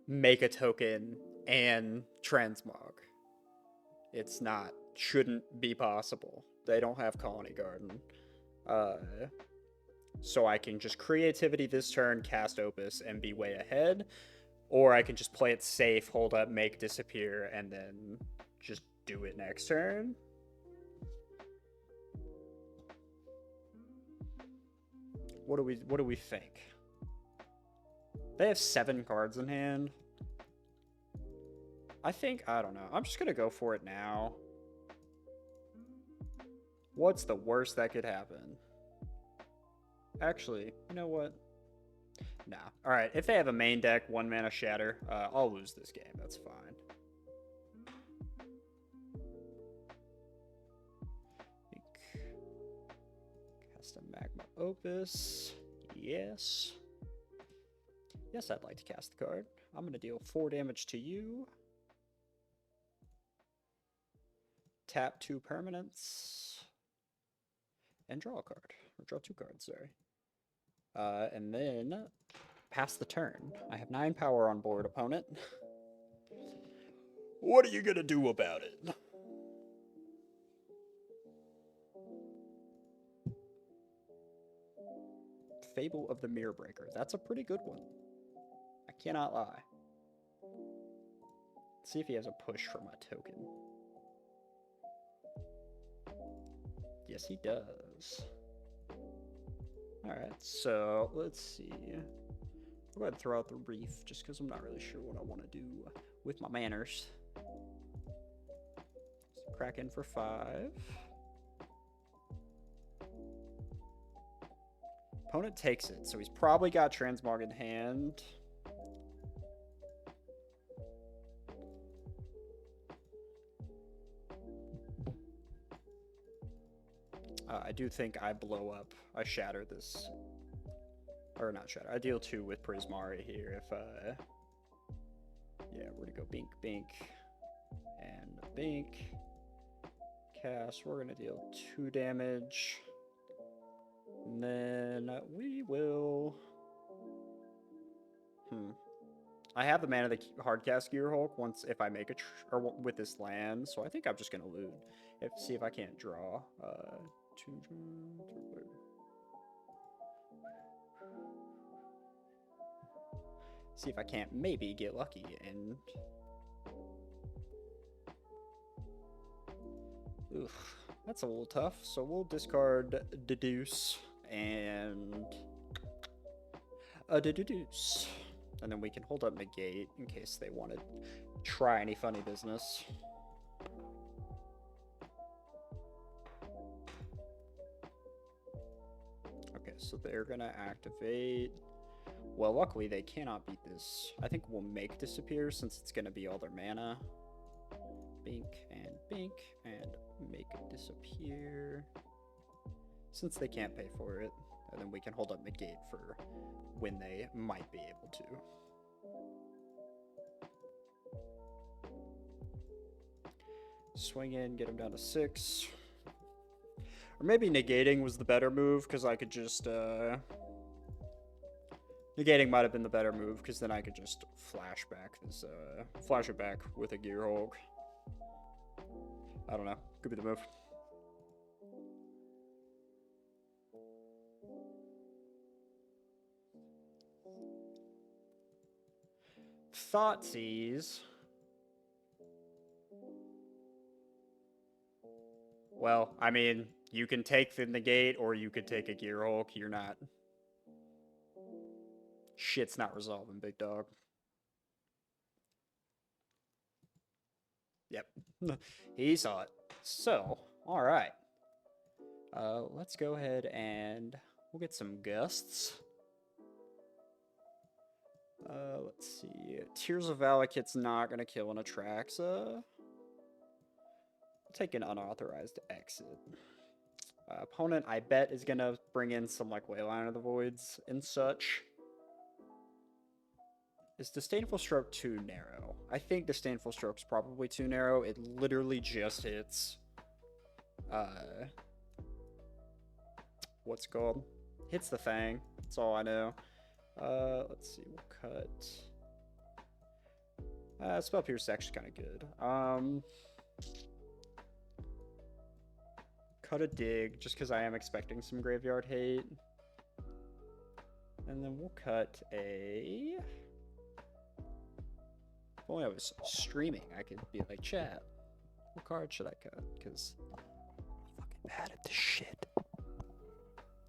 make a token and Transmog. It's not. Shouldn't be possible. They don't have Colony Garden. So I can just Creativity this turn, cast Opus, and be way ahead. Or I can just play it safe, hold up, make disappear, and then just do it next turn. What do we think? They have 7 cards in hand. I don't know. I'm just gonna go for it now. What's the worst that could happen? Actually, you know what? Nah. Alright, if they have a main deck, 1 mana Shatter, I'll lose this game. That's fine. Cast a Magma Opus. Yes. Yes, I'd like to cast the card. I'm going to deal 4 damage to you. Tap 2 permanents. And draw a card. Or draw 2 cards, sorry. And then pass the turn. I have 9 power on board, opponent. What are you going to do about it? Fable of the Mirror Breaker. That's a pretty good one. I cannot lie. Let's see if he has a push for my token. Yes, he does. Alright, so let's see. I'll go ahead and throw out the Reef, just because I'm not really sure what I want to do with my manners. So crack in for 5. Opponent takes it, so he's probably got Transmog in hand. I do think I blow up. I shatter this. Or not shatter. I deal 2 with Prismari here if, yeah, we're gonna go Bink, Bink, and Bink. Cast, we're gonna deal 2 damage. And then we will... I have the mana to hardcast Gearhulk if I make or with this land, so I think I'm just gonna loot. See if I can't draw. 2, 3. See if I can't maybe get lucky and... Oof, that's a little tough. So we'll discard Deduce and a Deduce. And then we can hold up Negate in case they want to try any funny business. Okay, so they're going to activate... Well, luckily they cannot beat this. I think we'll make disappear since it's going to be all their mana. Bink, and make it disappear. Since they can't pay for it. And then we can hold up Negate for when they might be able to. Swing in, get him down to 6. Or maybe negating was the better move, because I could just... Negating might have been the better move, because then I could just flash it back with a Gearhulk. I don't know. Could be the move. Thoughtseize. Well, I mean, you can take the negate or you could take a Gearhulk. You're not... Shit's not resolving, big dog. Yep. He saw it. So, alright. Let's go ahead and We'll get some gusts. Let's see. Tears of Valakut's not gonna kill an Atraxa. Take an unauthorized exit. Opponent, I bet, is gonna bring in some like Wayline of the Voids and such. Is Disdainful Stroke too narrow? I think Disdainful Stroke's probably too narrow. It literally just hits. What's it called? Hits the Fang. That's all I know. Let's see. We'll cut. Spell Pierce is actually kind of good. Cut a Dig, just because I am expecting some graveyard hate. And then we'll cut a... If only I was streaming, I could be like, chat, what card should I cut? Because I'm fucking bad at this shit.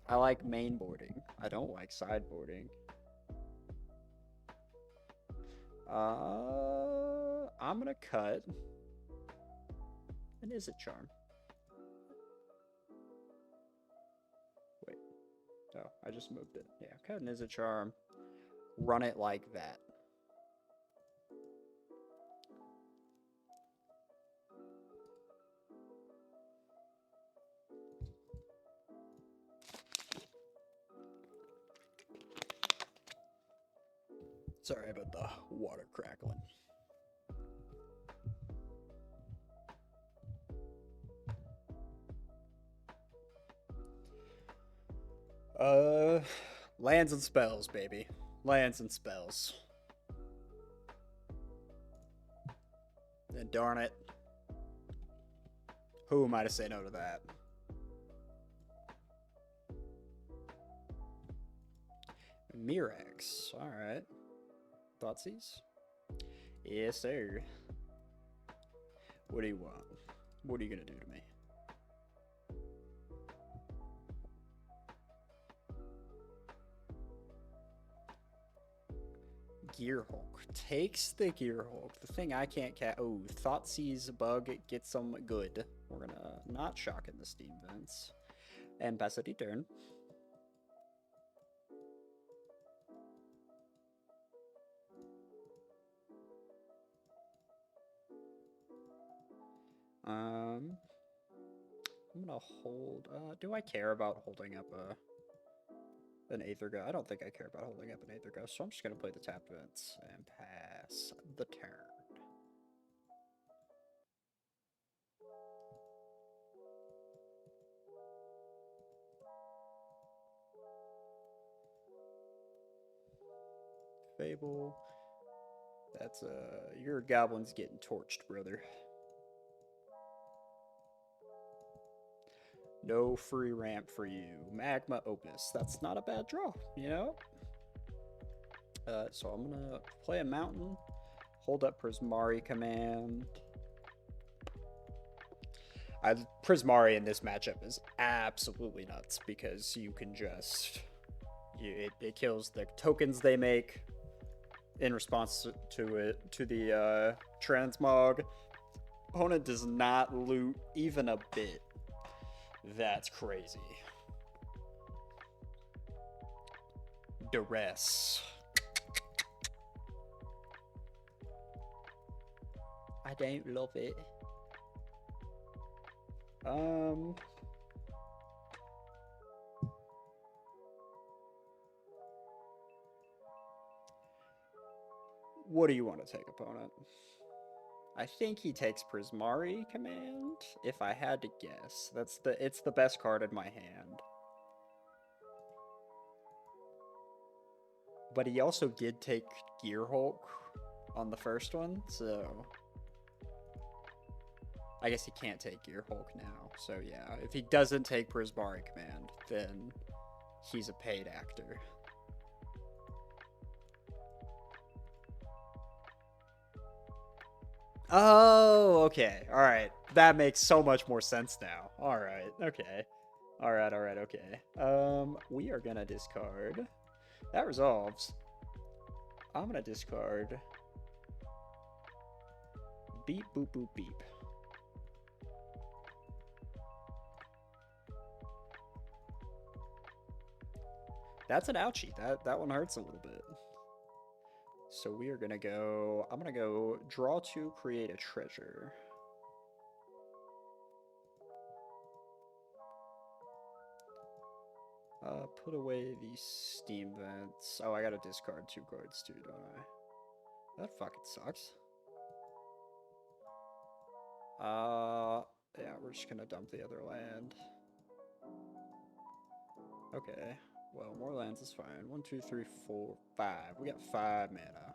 I like mainboarding. I don't like sideboarding. I'm gonna cut an Izzet Charm. Wait. Oh, I just moved it. Yeah, cut an Izzet Charm. Run it like that. Sorry about the water crackling. Lands and spells, baby. Lands and spells. And darn it. Who am I to say no to that? Mirax. Alright. Thoughtseize? Yes, sir. What do you want? What are you gonna do to me? Gearhulk. Takes the Gearhulk. The thing I can't oh, Thoughtseize bug gets some good. We're gonna not shock in the Steam Vents. And pass it turn. I'm gonna hold. Do I care about holding up an Aether Ghost? I don't think I care about holding up an Aether Ghost, so I'm just gonna play the tap Vents and pass the turn. Fable. That's your goblin's getting torched, brother. No free ramp for you. Magma Opus. That's not a bad draw, you know? So I'm gonna play a mountain, hold up Prismari command. Prismari in this matchup is absolutely nuts because you can just... it kills the tokens they make in response to the transmog. Opponent does not loot even a bit. That's crazy. Duress. I don't love it. What do you want to take, opponent? I think he takes Prismari command, if I had to guess. It's the best card in my hand. But he also did take Gearhulk on the first one, so I guess he can't take Gearhulk now. So yeah, if he doesn't take Prismari command, then he's a paid actor. Oh, okay. All right. That makes so much more sense now. All right. Okay. All right. Okay. We are going to discard. That resolves. I'm going to discard. Beep, boop, boop, beep. That's an ouchie. That one hurts a little bit. So we are gonna go. I'm gonna go draw 2, create a treasure. Put away these steam vents. Oh, I gotta discard 2 cards too, don't I? That fucking sucks. Yeah, we're just gonna dump the other land. Okay. Well, more lands is fine. 1, 2, 3, 4, 5. We got 5 mana.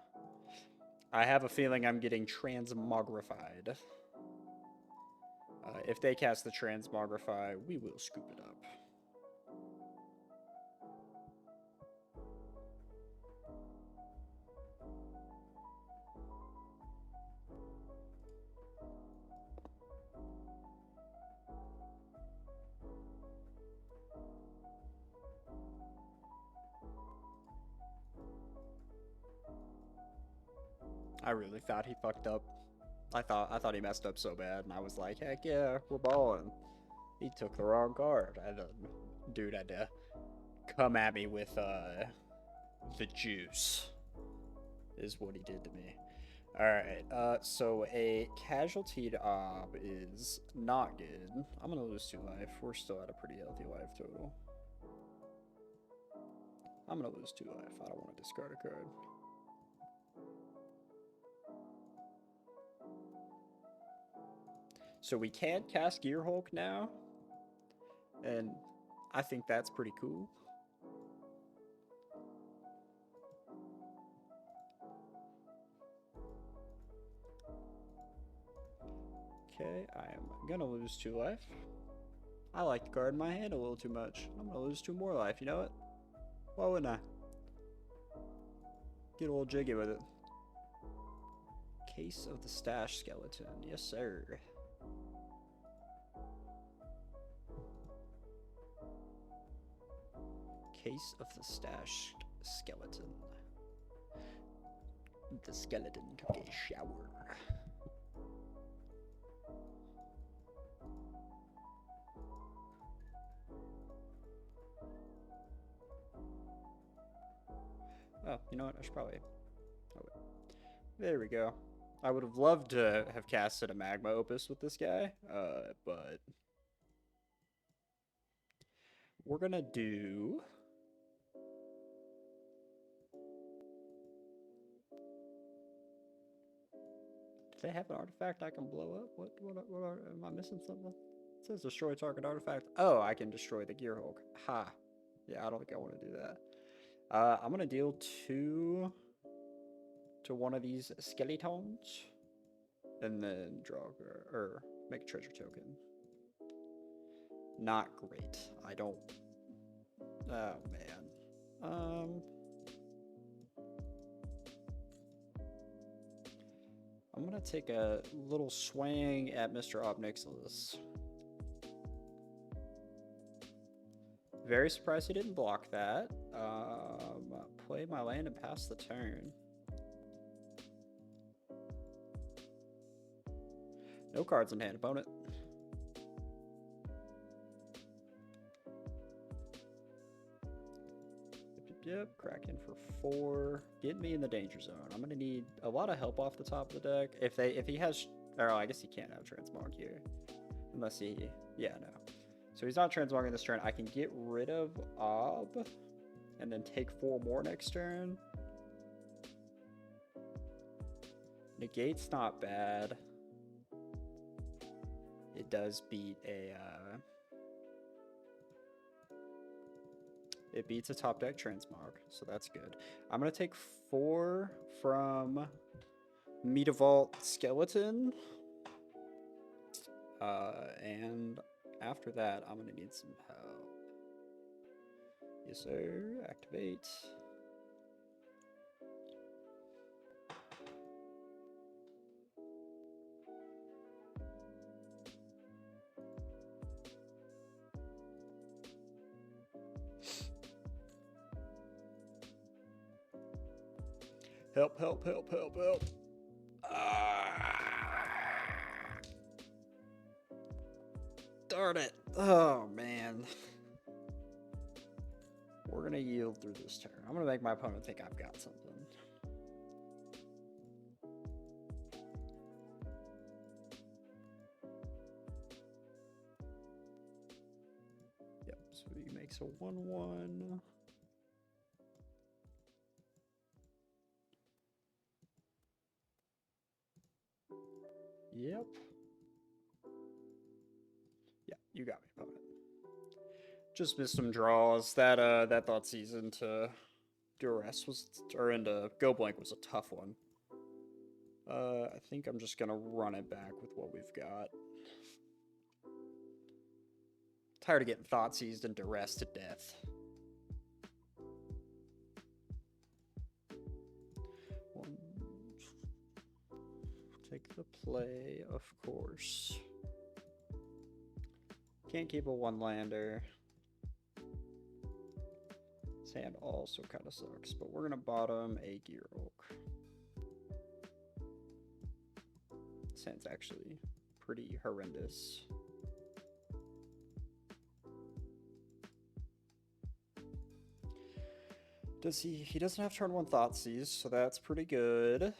I have a feeling I'm getting transmogrified. If they cast the Transmogrify, we will scoop it up. I really thought he fucked up. I thought he messed up so bad, and I was like, heck yeah, we're balling. He took the wrong card. And dude had to come at me with the juice, is what he did to me. Alright, so a casualtied ob is not good. I'm gonna lose 2 life. We're still at a pretty healthy life total. I'm gonna lose 2 life. I don't want to discard a card. So we can cast Gearhulk now, and I think that's pretty cool. Okay, I am gonna lose 2 life. I like the card in my hand a little too much. I'm gonna lose 2 more life, you know what? Why wouldn't I? Get a little jiggy with it. Case of the Stash Skeleton, yes sir. Case of the Stash Skeleton. The skeleton took a shower. Oh, you know what? I should probably... Oh, wait. There we go. I would have loved to have casted a Magma Opus with this guy, but... We're gonna do... Do they have an artifact I can blow up? What am I missing something? It says destroy target artifact. Oh, I can destroy the Gearhulk. Ha. Yeah, I don't think I want to do that. I'm going to deal 2 to one of these skeletons. And then draw, or make a treasure token. Not great. I don't... Oh, man. I'm going to take a little swing at Mr. Obnixilis. Very surprised he didn't block that. Play my land and pass the turn. No cards in hand, opponent. Yep, Kraken for 4. Get me in the danger zone. I'm gonna need a lot of help off the top of the deck. If he has, or I guess he can't have Transmog here, unless he, yeah, no. So he's not transmogging this turn. I can get rid of Ob, and then take 4 more next turn. Negate's not bad. It does beat a. It beats a top deck transmog, so that's good. I'm gonna take 4 from Metavault Skeleton, and after that, I'm gonna need some help. Yes, sir. Activate. Help, help, help, help, help. Darn it. Oh, man. We're gonna yield through this turn. I'm gonna make my opponent think I've got something. Yep, so he makes a 1/1. Yep. Yeah, you got me, opponent. Just missed some draws. That Thoughtseize into Duress was, or into Go Blank was a tough one. I think I'm just gonna run it back with what we've got. Tired of getting Thoughtseized and Duress to death. Take the play, of course. Can't keep a one-lander. His hand also kind of sucks, but we're going to bottom a Gearhulk. This hand's actually pretty horrendous. He doesn't have turn 1 Thoughtseize, so that's pretty good.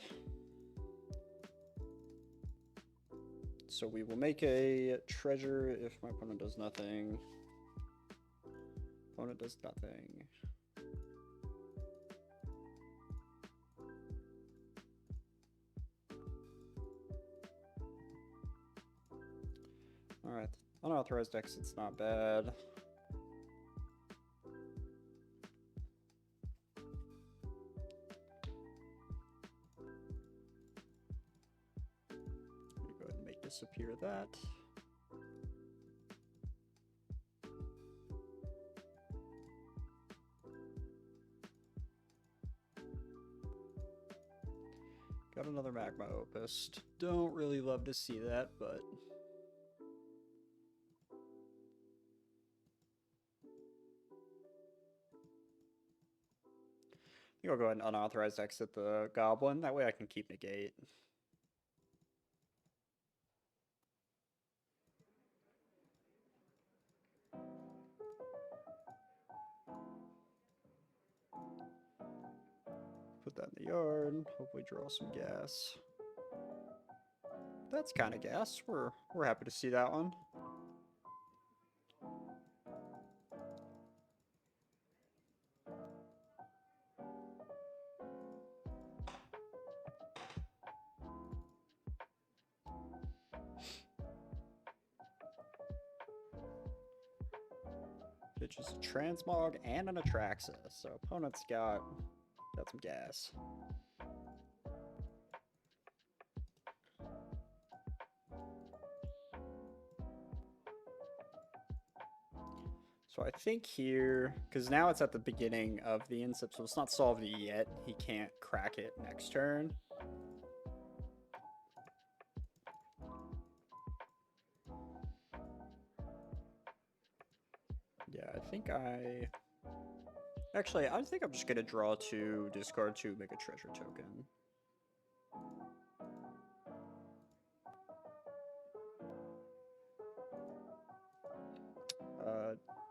So we will make a treasure if my opponent does nothing. Opponent does nothing. Alright, unauthorized exit's not bad. Go ahead and make disappear that. Got another Magma Opus. Don't really love to see that, but I think I'll go ahead and unauthorized exit the Goblin. That way I can keep negate. Put that in the yard. Hopefully draw some gas. That's kind of gas. We're happy to see that one. Pitches a Transmog and an Atraxa, so opponent's got some gas. So I think here, because now it's at the beginning of the Izzet, so it's not solved yet. He can't crack it next turn. Yeah, I think actually, I think I'm just going to draw 2, discard 2, make a treasure token.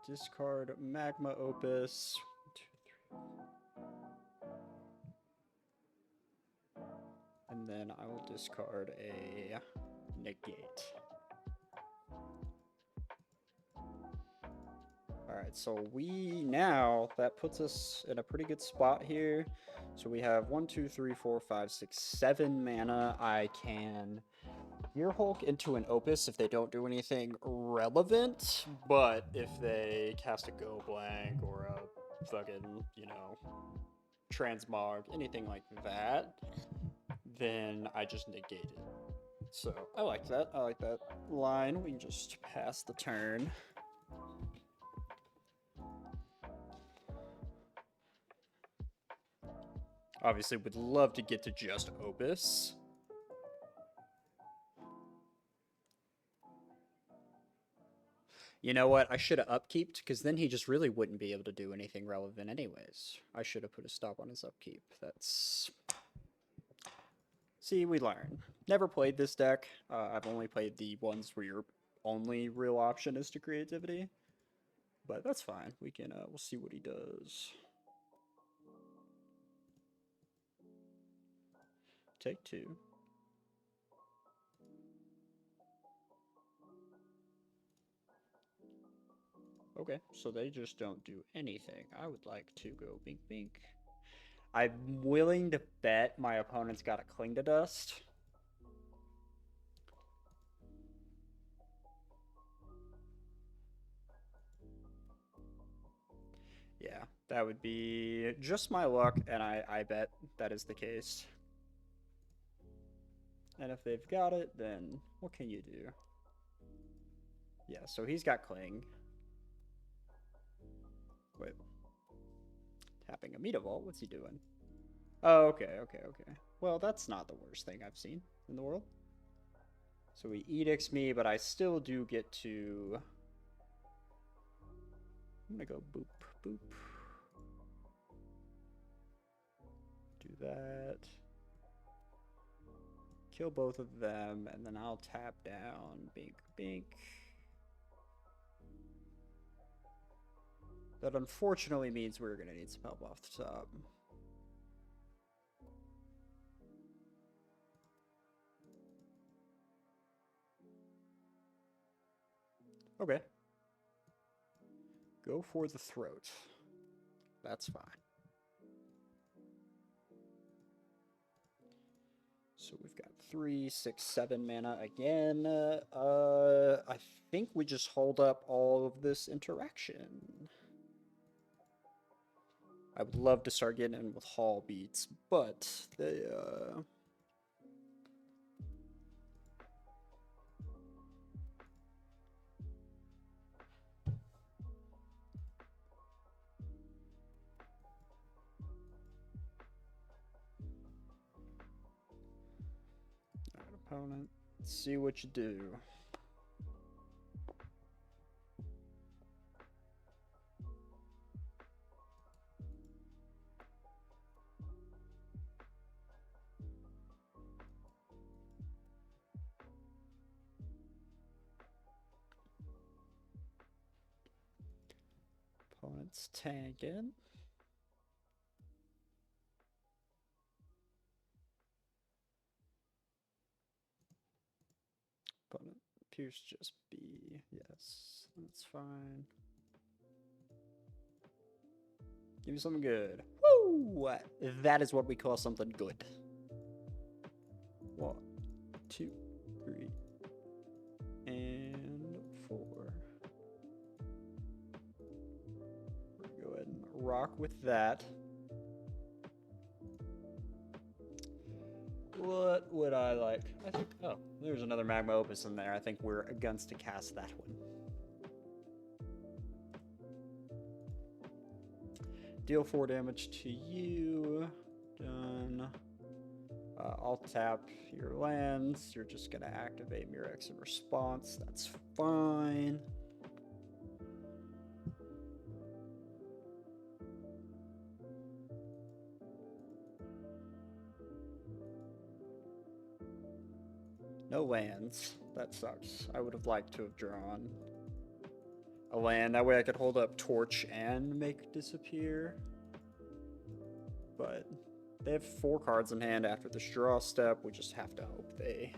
Discard Magma Opus. 1, 2, 3. And then I will discard a negate. Alright, so that puts us in a pretty good spot here. So we have 1, 2, 3, 4, 5, 6, 7 mana. I can Gearhulk into an Opus if they don't do anything relevant, but if they cast a Go Blank or a fucking, Transmog, anything like that, then I just negate it. So I like that. I like that line. We can just pass the turn. Obviously, would love to get to just Opus. You know what? I should have upkeeped, because then he just really wouldn't be able to do anything relevant anyways. I should have put a stop on his upkeep. That's... See, we learn. Never played this deck. I've only played the ones where your only real option is to creativity. But that's fine. We can, we'll see what he does. Take 2. Okay, so they just don't do anything. I would like to go bink bink. I'm willing to bet my opponent's got a Cling to Dust. Yeah, that would be just my luck, and I bet that is the case. And if they've got it, then what can you do? Yeah, so he's got Cling. Wait. Tapping a Meta Vault? What's he doing? Oh, okay. Well, that's not the worst thing I've seen in the world. So he edicts me, but I still do get to... I'm gonna go boop, boop. Do that. Kill both of them, and then I'll tap down, bink, bink. That unfortunately means we're gonna need some help off the top. Okay. Go for the throat. That's fine. So we've got 3, 6, 7 mana again. I think we just hold up all of this interaction. I would love to start getting in with Hall beats, but they, opponent, let's see what you do. Opponent's tanking. Opponent appears to just be, yes, that's fine. Give me something good. Woo! That is what we call something good. 1, 2, 3, and 4. Go ahead and rock with that. What would I like? I think, oh, there's another Magma Opus in there. I think we're against to cast that one. Deal 4 damage to you. Done. I'll tap your lands. You're just going to activate Murex in response. That's fine. No lands. That sucks. I would have liked to have drawn a land. That way I could hold up Torch and make disappear. But they have 4 cards in hand after this draw step. We just have to hope they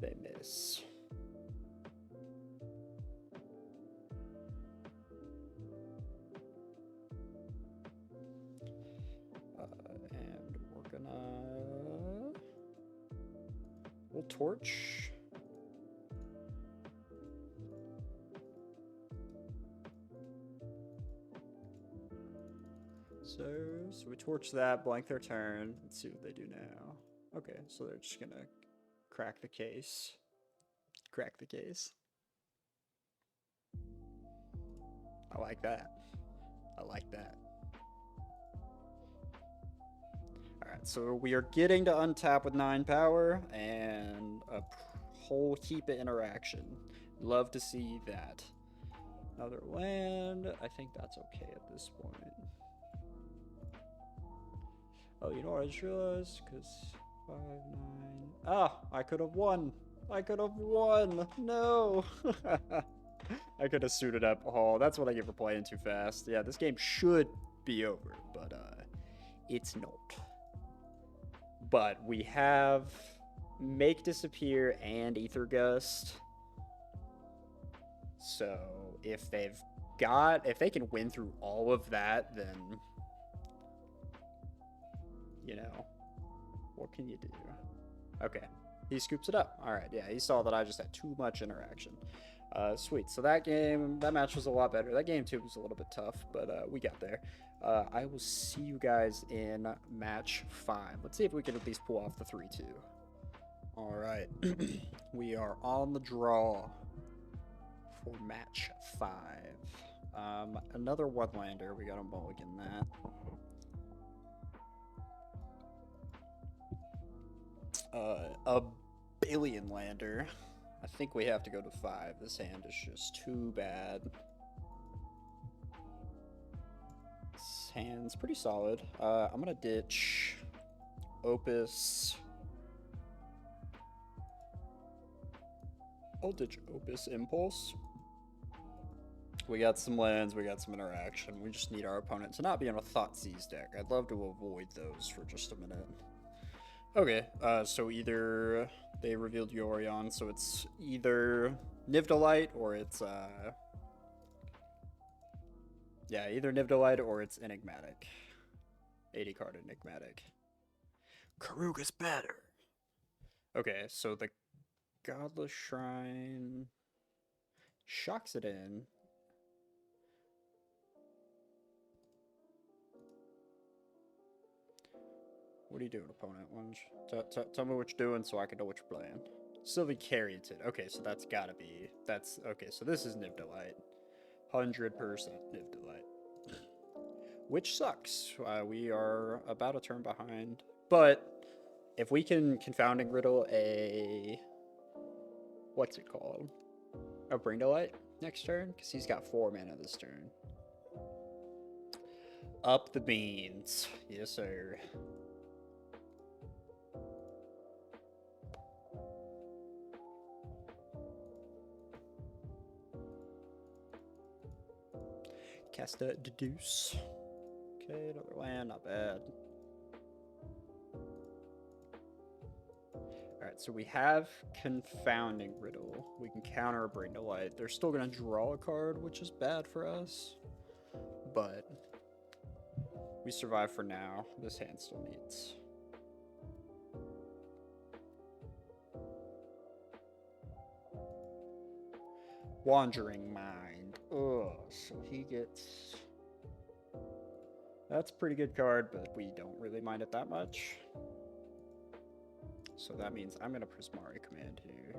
miss. And we're gonna... We'll Torch. So we torch that, blank their turn. Let's see what they do now. Okay, so they're just gonna crack the case. Crack the case. I like that. I like that. Alright, so we are getting to untap with 9 power and a whole heap of interaction. Love to see that. Another land. I think that's okay at this point. Oh, you know what I just realized? Because 5, 9... Ah! I could have won! I could have won! No! I could have suited up. Oh, that's what I get for playing too fast. Yeah, this game should be over, but it's not. But we have Make Disappear and Ether Gust. So if they can win through all of that, then, you know, what can you do? Okay, he scoops it up. All right, yeah, he saw that I just had too much interaction. Sweet. So that match was a lot better. That game too was a little bit tough, but we got there. I will see you guys in match 5. Let's see if we can at least pull off the 3-2. All right, we are on the draw for match 5. Another one-lander. We got a mulligan that. A billion lander. I think we have to go to 5. This hand is just too bad. This hand's pretty solid. I'm gonna ditch Opus. I'll ditch Opus Impulse. We got some lands, we got some interaction. We just need our opponent to not be on a Thoughtseize deck. I'd love to avoid those for just a minute. Okay, so either they revealed Yorion, so it's either Niv-to-Light or it's, yeah, either Niv-to-Light or it's Enigmatic. 80 card Enigmatic. Karuga's better. Okay, so the Godless Shrine shocks it in. What are you doing, opponent? Tell me what you're doing so I can know what you're playing. Sylvie Carrington. Okay, so that's gotta be... Okay, so this is Niv-to-Light. 100% Niv-to-Light. Which sucks. We are about a turn behind. But if we can Confounding Riddle a... What's it called? A Bring to Light next turn? Because he's got 4 mana this turn. Up the beans. Yes, sir. Cast a Deduce. Okay, another land, not bad. Alright, so we have Confounding Riddle. We can counter a Bring to Light. They're still going to draw a card, which is bad for us. But we survive for now. This hand still needs. Wandering Mind. Ugh, so he gets... That's a pretty good card, but we don't really mind it that much. So that means I'm going to Prismari Command here.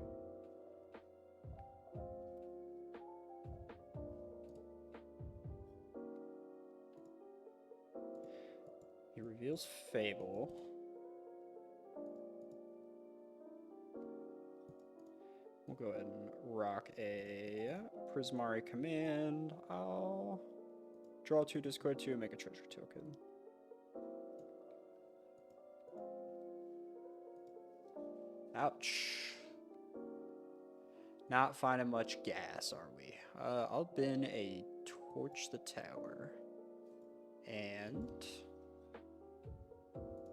He reveals Fable. We'll go ahead and rock a Prismari Command. I'll draw 2, discard 2, and make a treasure token. Ouch. Not finding much gas, are we? I'll bin a Torch the Tower. And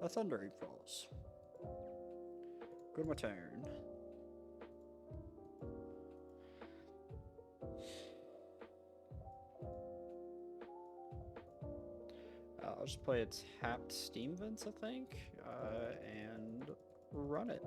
a Thundering Falls. Go to my turn. I'll just play a tapped Steam Vents, I think, and run it.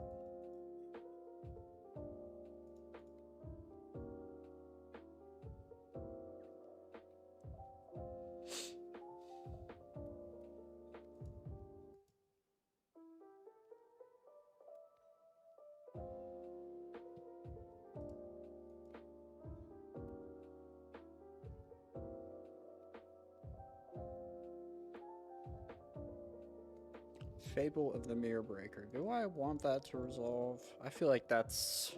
Fable of the Mirror Breaker. Do I want that to resolve? I feel like that's...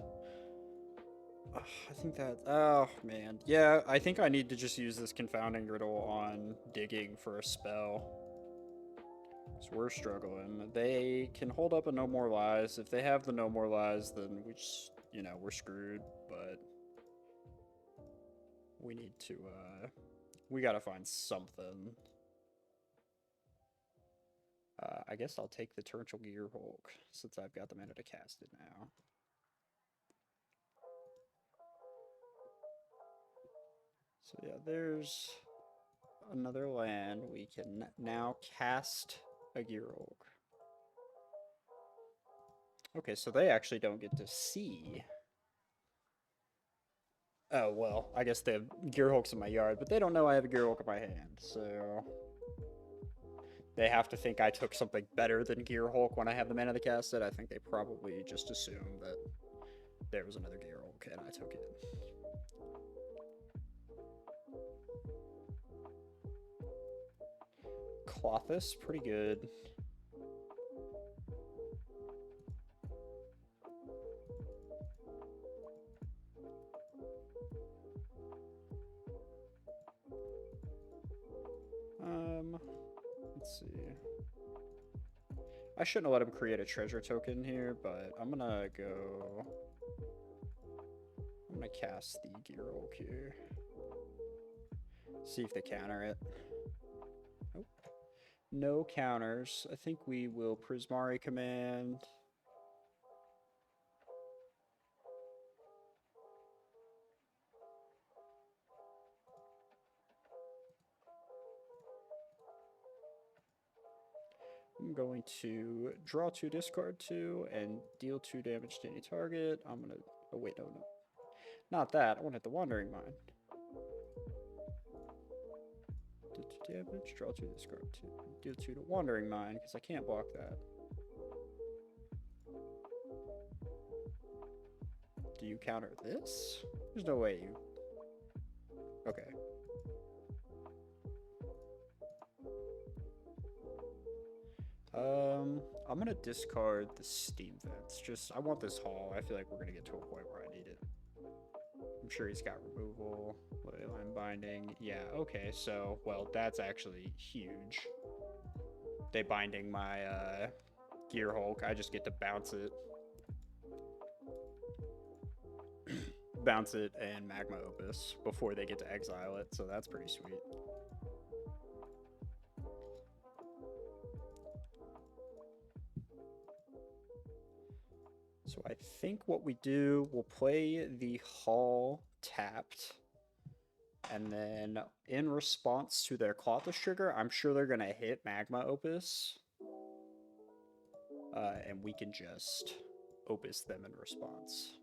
I think that... Oh, man. Yeah, I think I need to just use this Confounding Riddle on digging for a spell. Because we're struggling. They can hold up a No More Lies. If they have the No More Lies, then we just, you know, we're screwed. But We need to, we gotta find something. I guess I'll take the Torrential Gearhulk, since I've got the mana to cast it now. So yeah, there's another land. We can now cast a Gearhulk. Okay, so they actually don't get to see. Oh, well, I guess they have Gearhulks in my yard, but they don't know I have a Gearhulk in my hand, so... They have to think I took something better than Gearhulk when I have the mana to cast it. I think they probably just assumed that there was another Gearhulk and I took it. Clothis, pretty good. Let's see. I shouldn't have let him create a treasure token here, but I'm gonna cast the Gearhulk here. See if they counter it. Nope. No counters. I think we will Prismari command. I'm going to draw 2, discard 2, and deal 2 damage to any target. I'm gonna... Oh, wait, no. Not that. I want to hit the Wandering Mind. Do 2 damage, draw 2, discard 2. Deal 2 to Wandering Mind, because I can't block that. Do you counter this? There's no way you... Okay. I'm gonna discard the Steam Vents. I want this haul. I feel like we're gonna get to a point where I need it. I'm sure he's got removal, line binding. Yeah, okay, so, well, that's actually huge. They binding my, Gearhulk. I just get to bounce it. Bounce it and Magma Opus before they get to exile it, so that's pretty sweet. So I think what we do, we'll play the Hall tapped, and then in response to their Clothis trigger, I'm sure they're going to hit Magma Opus, and we can just Opus them in response.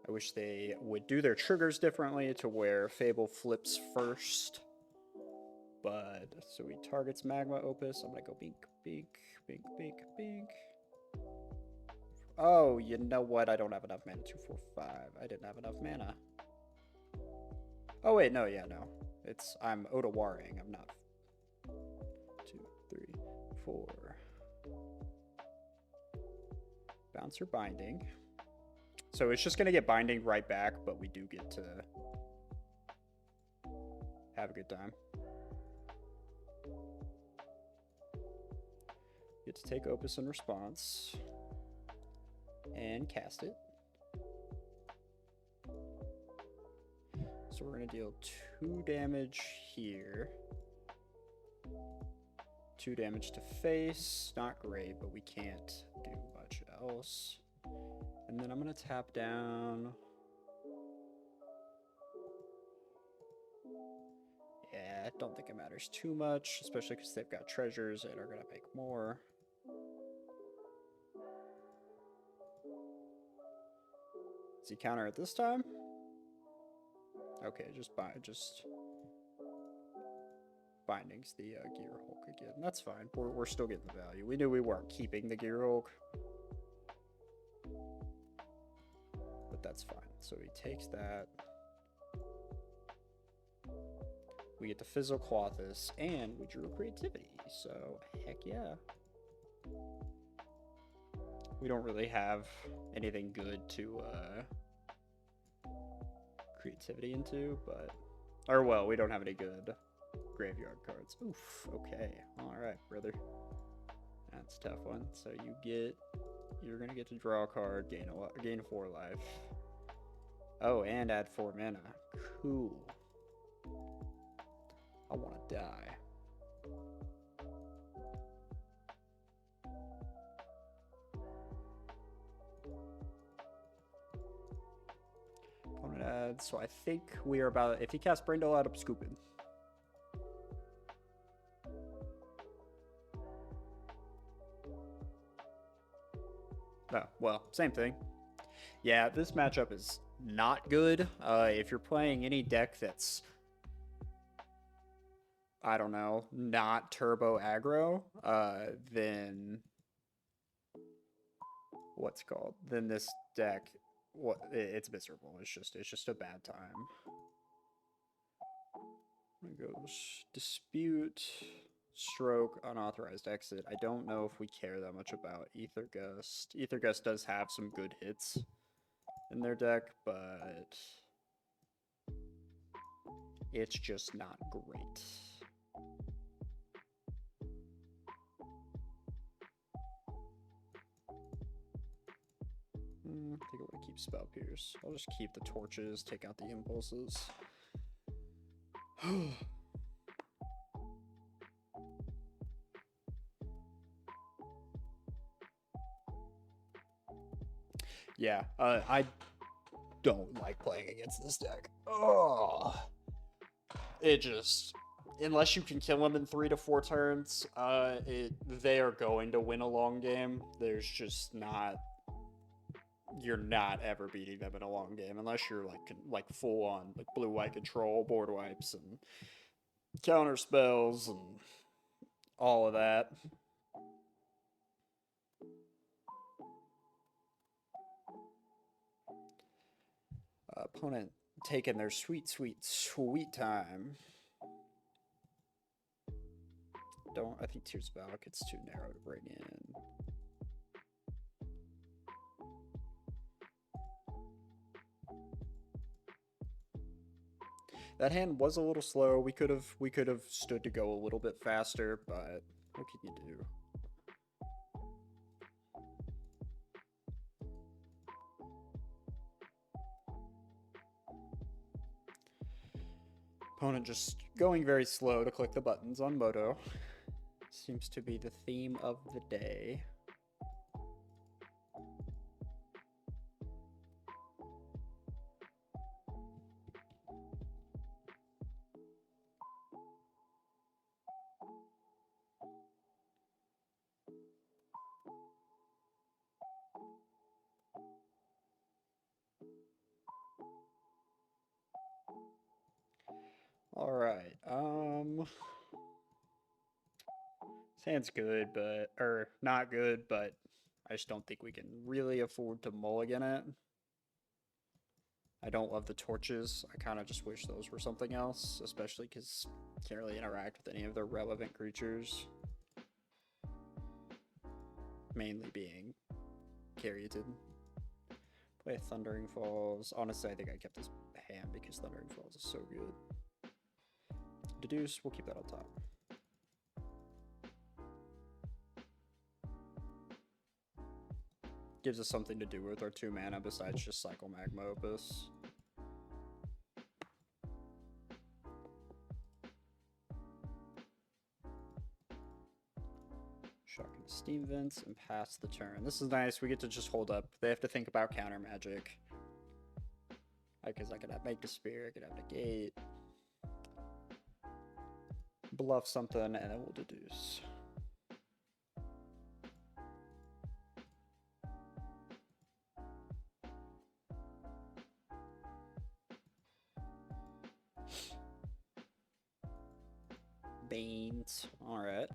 I wish they would do their triggers differently to where Fable flips first. But, so he targets Magma Opus. I'm gonna go bink, bink, bink, bink, bink. Oh, you know what? I don't have enough mana. 2, 4, 5. I didn't have enough mana. Oh, wait, no, yeah, no. I'm Odawaring. I'm not. 2, 3, 4. Bouncer Binding. So it's just gonna get Binding right back, but we do get to have a good time. Get to take Opus in response and cast it. So we're going to deal 2 damage here. 2 damage to face. Not great, but we can't do much else. And then I'm going to tap down. Yeah, I don't think it matters too much, especially because they've got treasures and are going to make more. Does he counter it this time? Okay, just bindings the Gearhulk again. That's fine. We're still getting the value. We knew we weren't keeping the Gearhulk, but that's fine. So he takes that. We get the Fizzle Clothis, and we drew Creativity. So heck yeah. We don't really have anything good to Creativity into, but... Or, well, we don't have any good graveyard cards. Oof, okay. Alright, brother. That's a tough one. So you're gonna get to draw a card, gain 4 life. Oh, and add 4 mana. Cool. I want to die. Opponent adds. So I think we are about. If he casts Brain Dull, I'm scooping. Oh, well, same thing. Yeah, this matchup is not good. If you're playing any deck that's, I don't know, not turbo aggro, then what's called? Then this deck, it's miserable. It's just a bad time. It goes dispute, stroke, unauthorized exit. I don't know if we care that much about Ether Gust. Ether Gust does have some good hits in their deck, but it's just not great. I think I want to keep Spell Pierce. I'll just keep the torches, take out the impulses. Yeah, I don't like playing against this deck. Oh, it just, unless you can kill them in 3 to 4 turns, they are going to win a long game. There's just not, you're not ever beating them in a long game unless you're like full on like blue-white control, board wipes, and counter spells, and all of that. Opponent taking their sweet time. I think Tears of Valak, it's too narrow to bring in. That hand was a little slow. We could have stood to go a little bit faster, but what can you do? Opponent just going very slow to click the buttons on Moto. Seems to be the theme of the day. All right. Hand's good, or not good, but I just don't think we can really afford to mulligan it. I don't love the torches. I kind of just wish those were something else, especially because can't really interact with any of the relevant creatures. Mainly being Caryatid. Play Thundering Falls. Honestly, I think I kept this hand because Thundering Falls is so good. Deduce, we'll keep that on top. Gives us something to do with our 2 mana besides just cycle Magma Opus. Shocking Steam Vents and pass the turn. This is nice. We get to just hold up. They have to think about counter magic. Because I could have Make the Spear, I could have Negate. Bluff something, and then we'll deduce. Banes. Alright.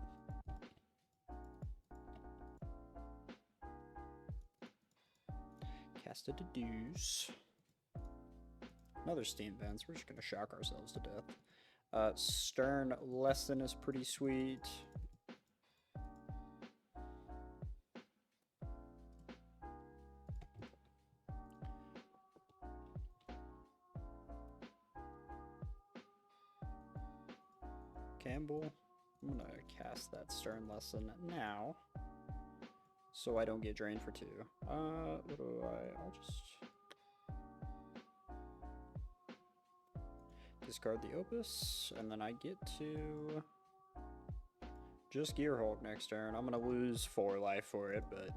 Cast a Deduce. Another Steam Vents. We're just going to shock ourselves to death. Stern Lesson is pretty sweet. Campbell. I'm going to cast that Stern Lesson now. so I don't get drained for 2. What do I'll just discard the Opus, and then I get to just Gearhulk next turn. I'm gonna lose 4 life for it, but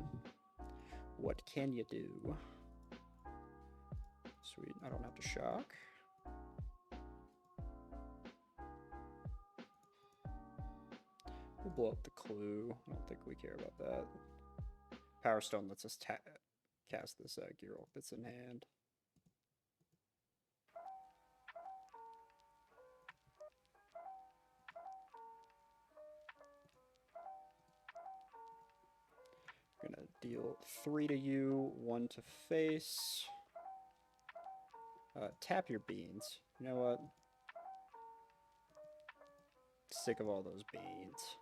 what can you do? Sweet, I don't have to shock. We'll blow up the Clue. I don't think we care about that. Power Stone lets us cast this Gearhulk that's in hand. Gonna deal 3 to you, 1 to face. Tap your beans. You know what? Sick of all those beans.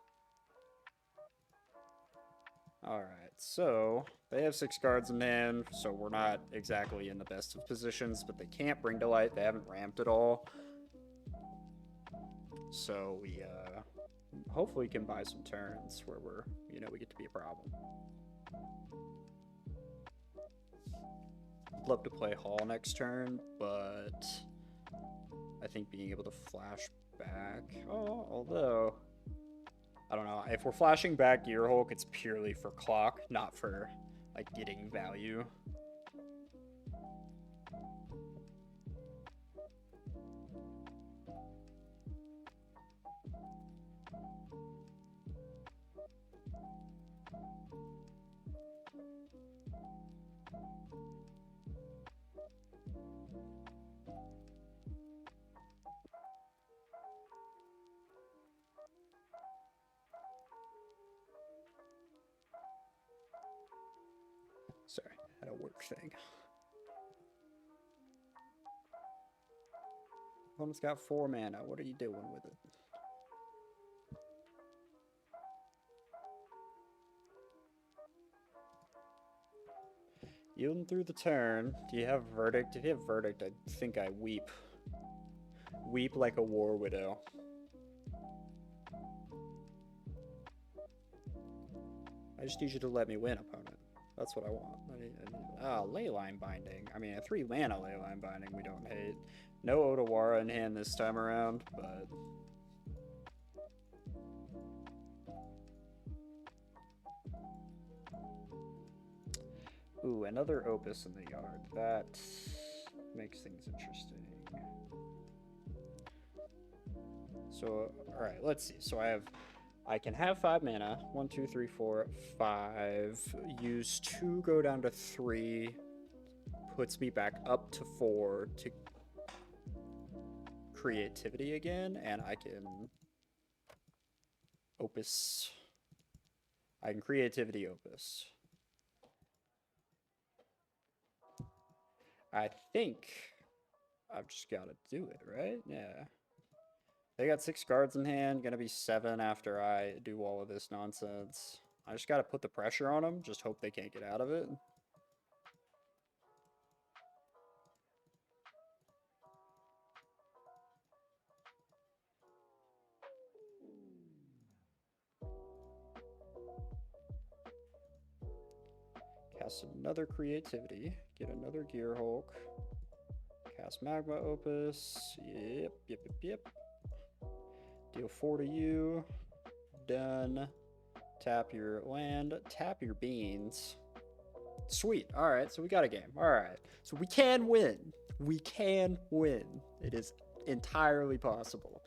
Alright, so they have 6 cards in hand, so we're not exactly in the best of positions, but they can't bring to light. They haven't ramped at all. So we hopefully can buy some turns where we get to be a problem. I'd love to play Hall next turn, but I think being able to flash back, although I don't know, if we're flashing back Gearhulk, it's purely for clock, not for like getting value. Sorry, I had a work thing. Opponent's got 4 mana. What are you doing with it? Yielding through the turn. Do you have Verdict? If you have Verdict, I think I weep. Weep like a war widow. I just need you to let me win, opponent. That's what I want. Leyline Binding. I mean, a 3 mana Leyline Binding we don't hate. No Otawara in hand this time around, but... Ooh, another Opus in the yard. That makes things interesting. So, alright, let's see. So I can have 5 mana. 1, 2, 3, 4, 5. Use 2, go down to 3. Puts me back up to 4 to creativity again, and I can Opus. I can creativity Opus. I think I've just got to do it, right? Yeah. They got 6 cards in hand, gonna be 7 after I do all of this nonsense. I just gotta put the pressure on them, just hope they can't get out of it. Cast another creativity, get another Gearhulk. Cast Magma Opus, yep. Deal 4 to you. Done. Tap your land. Tap your beans. Sweet. All right. So we got a game. All right. So we can win. We can win. It is entirely possible.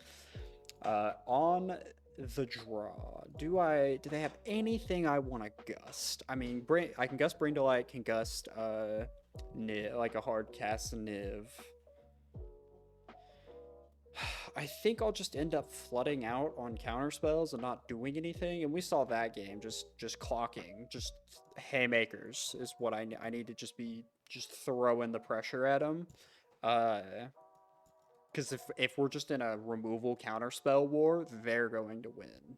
On the draw, do they have anything I want to gust? I mean, I can gust Bring to Light. Can gust Niv, like a hard cast Niv. I think I'll just end up flooding out on counter spells and not doing anything. And we saw that game, just clocking, just haymakers is what I need to just throwing the pressure at them. Because if we're just in a removal counter spell war, they're going to win.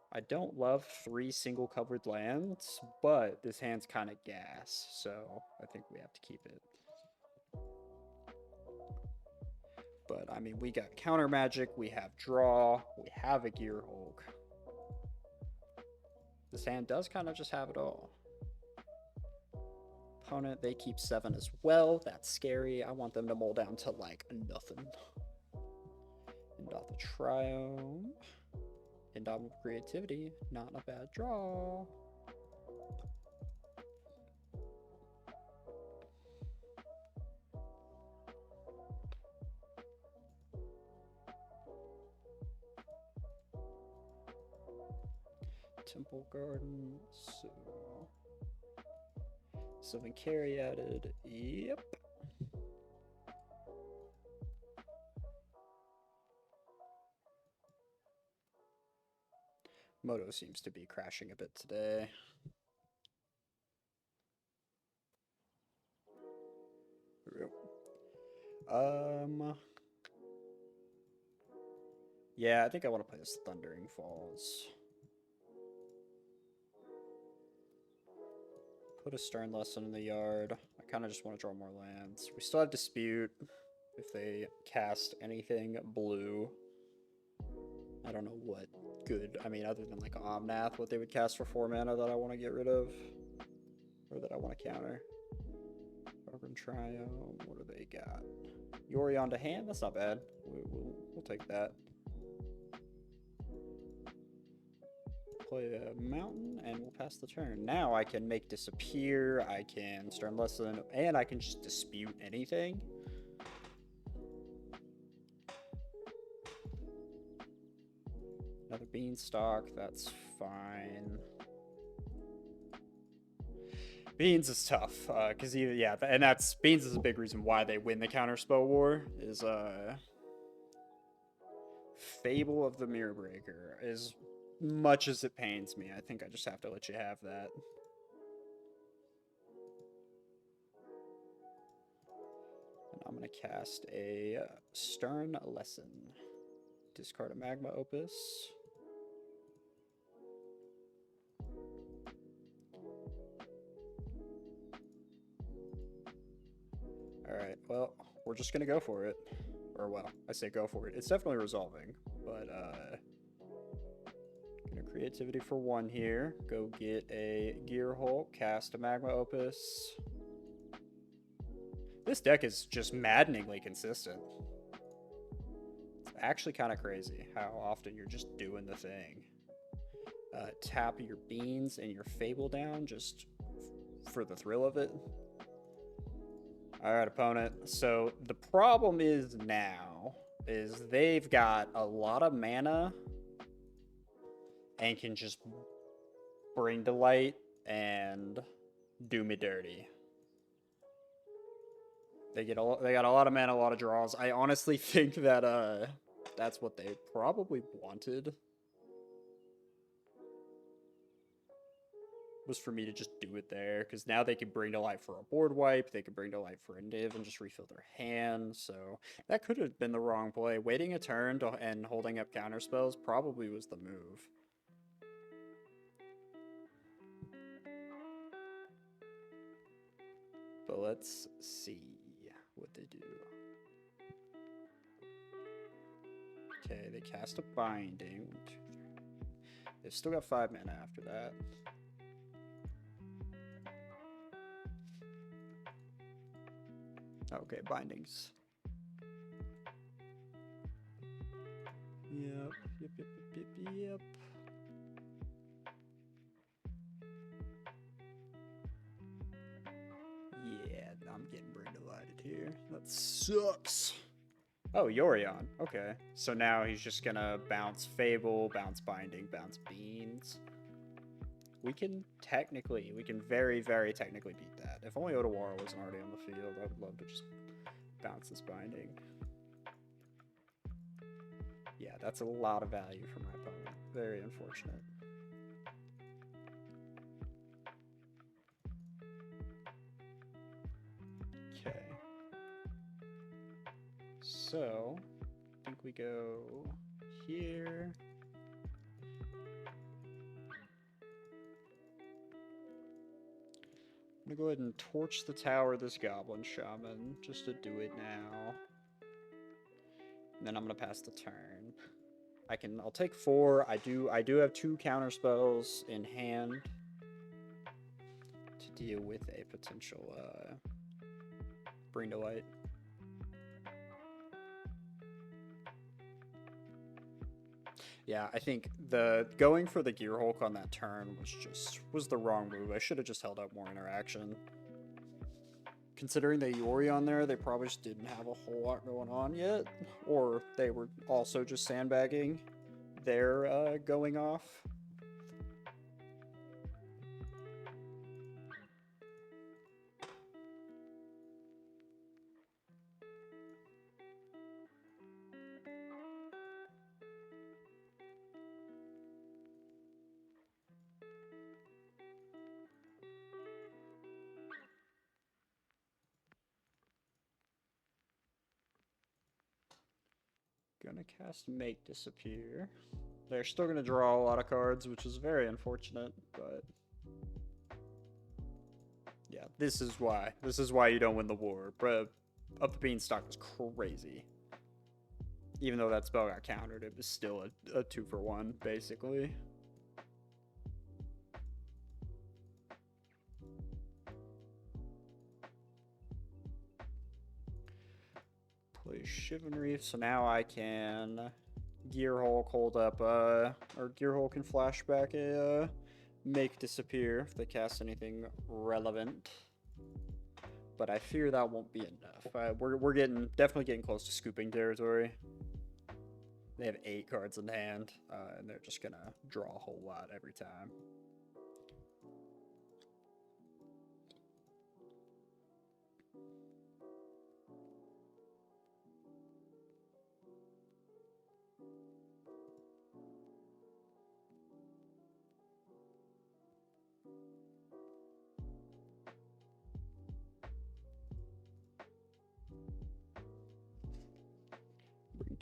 I don't love 3 single covered lands, but this hand's kind of gas, so I think we have to keep it. But But, I mean, we got counter magic, we have draw, we have a Gearhulk. This hand does kind of just have it all. Opponent, they keep 7 as well. That's scary. I want them to mull down to, like, nothing. Indomitable Triumph. Indomitable Creativity. Not a bad draw. Temple Garden. So Sylvan Carry added. Yep. Moto seems to be crashing a bit today. Yeah, I think I want to play this Thundering Falls. Put a Stern Lesson in the yard. I kind of just want to draw more lands. We still have Dispute if they cast anything blue. I don't know what good, I mean, other than like Omnath, what they would cast for 4 mana that I want to get rid of. Or that I want to counter. Urban Triumph, what do they got? Yorion to hand, that's not bad. We'll take that. Play a mountain and we'll pass the turn. Now I can make disappear, I can Stern Lesson, and I can just dispute anything. Another Beanstalk, that's fine. Beans is tough, because yeah, and that's Beans is a big reason why they win the Counterspell War. Is Fable of the Mirror Breaker. As much as it pains me, I think I just have to let you have that. And I'm gonna cast a Stern Lesson. Discard a Magma Opus. Alright, well, we're just gonna go for it. Or, well, I say go for it. It's definitely resolving, but, gonna Creativity for 1 here. Go get a Gearhulk, cast a Magma Opus. This deck is just maddeningly consistent. It's actually kind of crazy how often you're just doing the thing. Tap your Beans and your Fable down just for the thrill of it. Alright, opponent. So the problem is now is they've got a lot of mana and can just bring to light and do me dirty. They got a lot of mana, a lot of draws. I honestly think that that's what they probably wanted. Was for me to just do it there, because now they can bring to light for a board wipe, they can bring to light for a Niv and just refill their hand, so that could have been the wrong play. Waiting a turn and holding up counter spells probably was the move. But let's see what they do. Okay, they cast a Binding. They've still got 5 mana after that. Okay, Bindings. Yep. Yeah, I'm getting brain divided here. That sucks. Oh, Yorion. Okay. So now he's just gonna bounce Fable, bounce Binding, bounce Beans. We can very, very technically beat that. If only Otawara wasn't already on the field, I would love to just bounce this Binding. Yeah, that's a lot of value for my opponent. Very unfortunate. Okay. So, I think we go here. I'm gonna go ahead and torch the tower this Goblin Shaman, just to do it now. And then I'm gonna pass the turn. I'll take 4. I do have 2 counter spells in hand to deal with a potential Bring to Light. Yeah, I think going for the Gearhulk on that turn was the wrong move. I should have just held out more interaction. Considering the Yori on there, they probably just didn't have a whole lot going on yet, or they were also just sandbagging their going off. Gonna cast Make Disappear. They're still gonna draw a lot of cards, which is very unfortunate, but yeah, this is why. This is why you don't win the war. But Up the Beanstalk was crazy. Even though that spell got countered, it was still a 2-for-1, basically. Play Shivan Reef, so now I can Gearhulk hold up, or Gearhulk can flashback a Make Disappear if they cast anything relevant. But I fear that won't be enough. We're definitely getting close to scooping territory. They have 8 cards in hand, and they're just gonna draw a whole lot every time.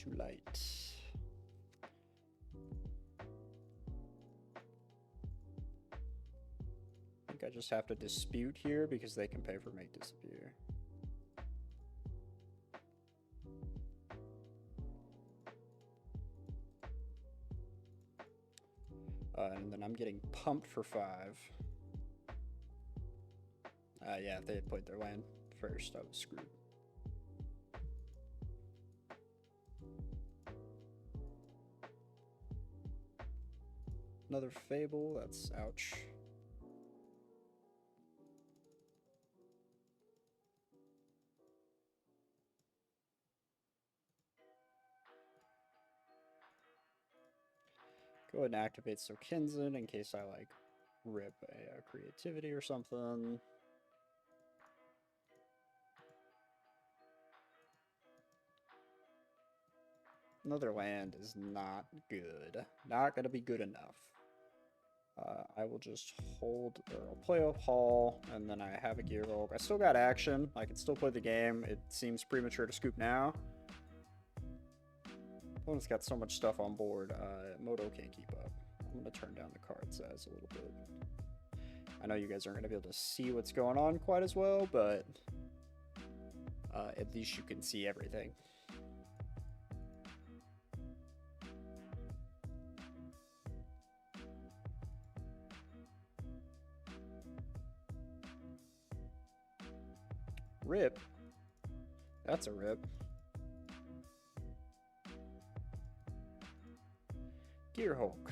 Niv-to-Light. I think I just have to dispute here because they can pay for Make Disappear. And then I'm getting pumped for 5. Yeah, if they had played their land first, I was screwed. Another Fable, that's ouch. Go ahead and activate Sokinzen in case I like rip a creativity or something. Another land is not good. Not gonna be good enough. I will just hold, or I'll play a Hall, and then I have a Gearhulk. I still got action. I can still play the game. It seems premature to scoop now. Opponent's got so much stuff on board. Moto can't keep up. I'm gonna turn down the card size a little bit. I know you guys aren't gonna be able to see what's going on quite as well, but at least you can see everything. Rip? That's a rip. Gearhulk.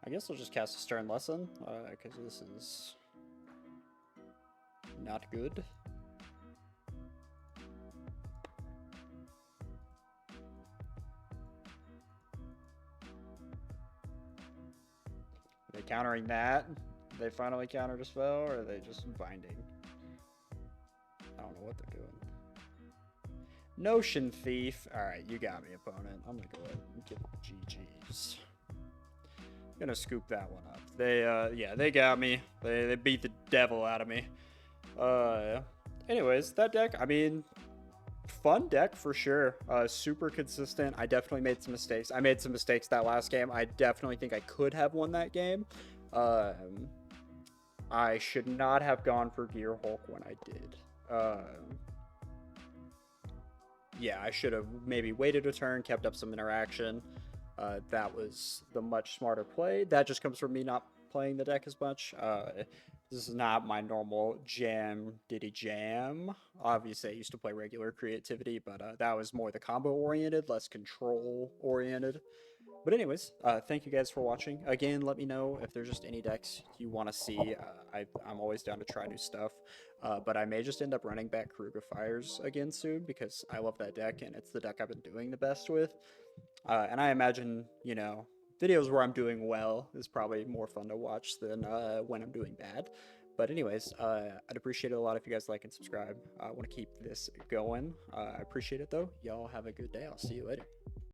I guess I'll just cast a Stern Lesson, because this is not good. Are they countering that? They finally countered a spell, or are they just binding? I don't know what they're doing. Notion Thief. Alright, you got me, opponent. I'm gonna go ahead and give GG's. Gonna scoop that one up. They yeah, they got me. They beat the devil out of me. Anyways, that deck, I mean, fun deck for sure. Super consistent. I definitely made some mistakes. I made some mistakes that last game. I definitely think I could have won that game. I should not have gone for Gearhulk when I did. Yeah, I should have maybe waited a turn, kept up some interaction. That was the much smarter play. That just comes from me not playing the deck as much. This is not my normal jam diddy jam. Obviously, I used to play regular creativity, but that was more the combo oriented, less control oriented. But anyways, thank you guys for watching. Again, let me know if there's just any decks you want to see. I'm always down to try new stuff. But I may just end up running back Kruga Fires again soon because I love that deck and it's the deck I've been doing the best with. And I imagine, you know, videos where I'm doing well is probably more fun to watch than when I'm doing bad. But anyways, I'd appreciate it a lot if you guys like and subscribe. I want to keep this going. I appreciate it though. Y'all have a good day. I'll see you later.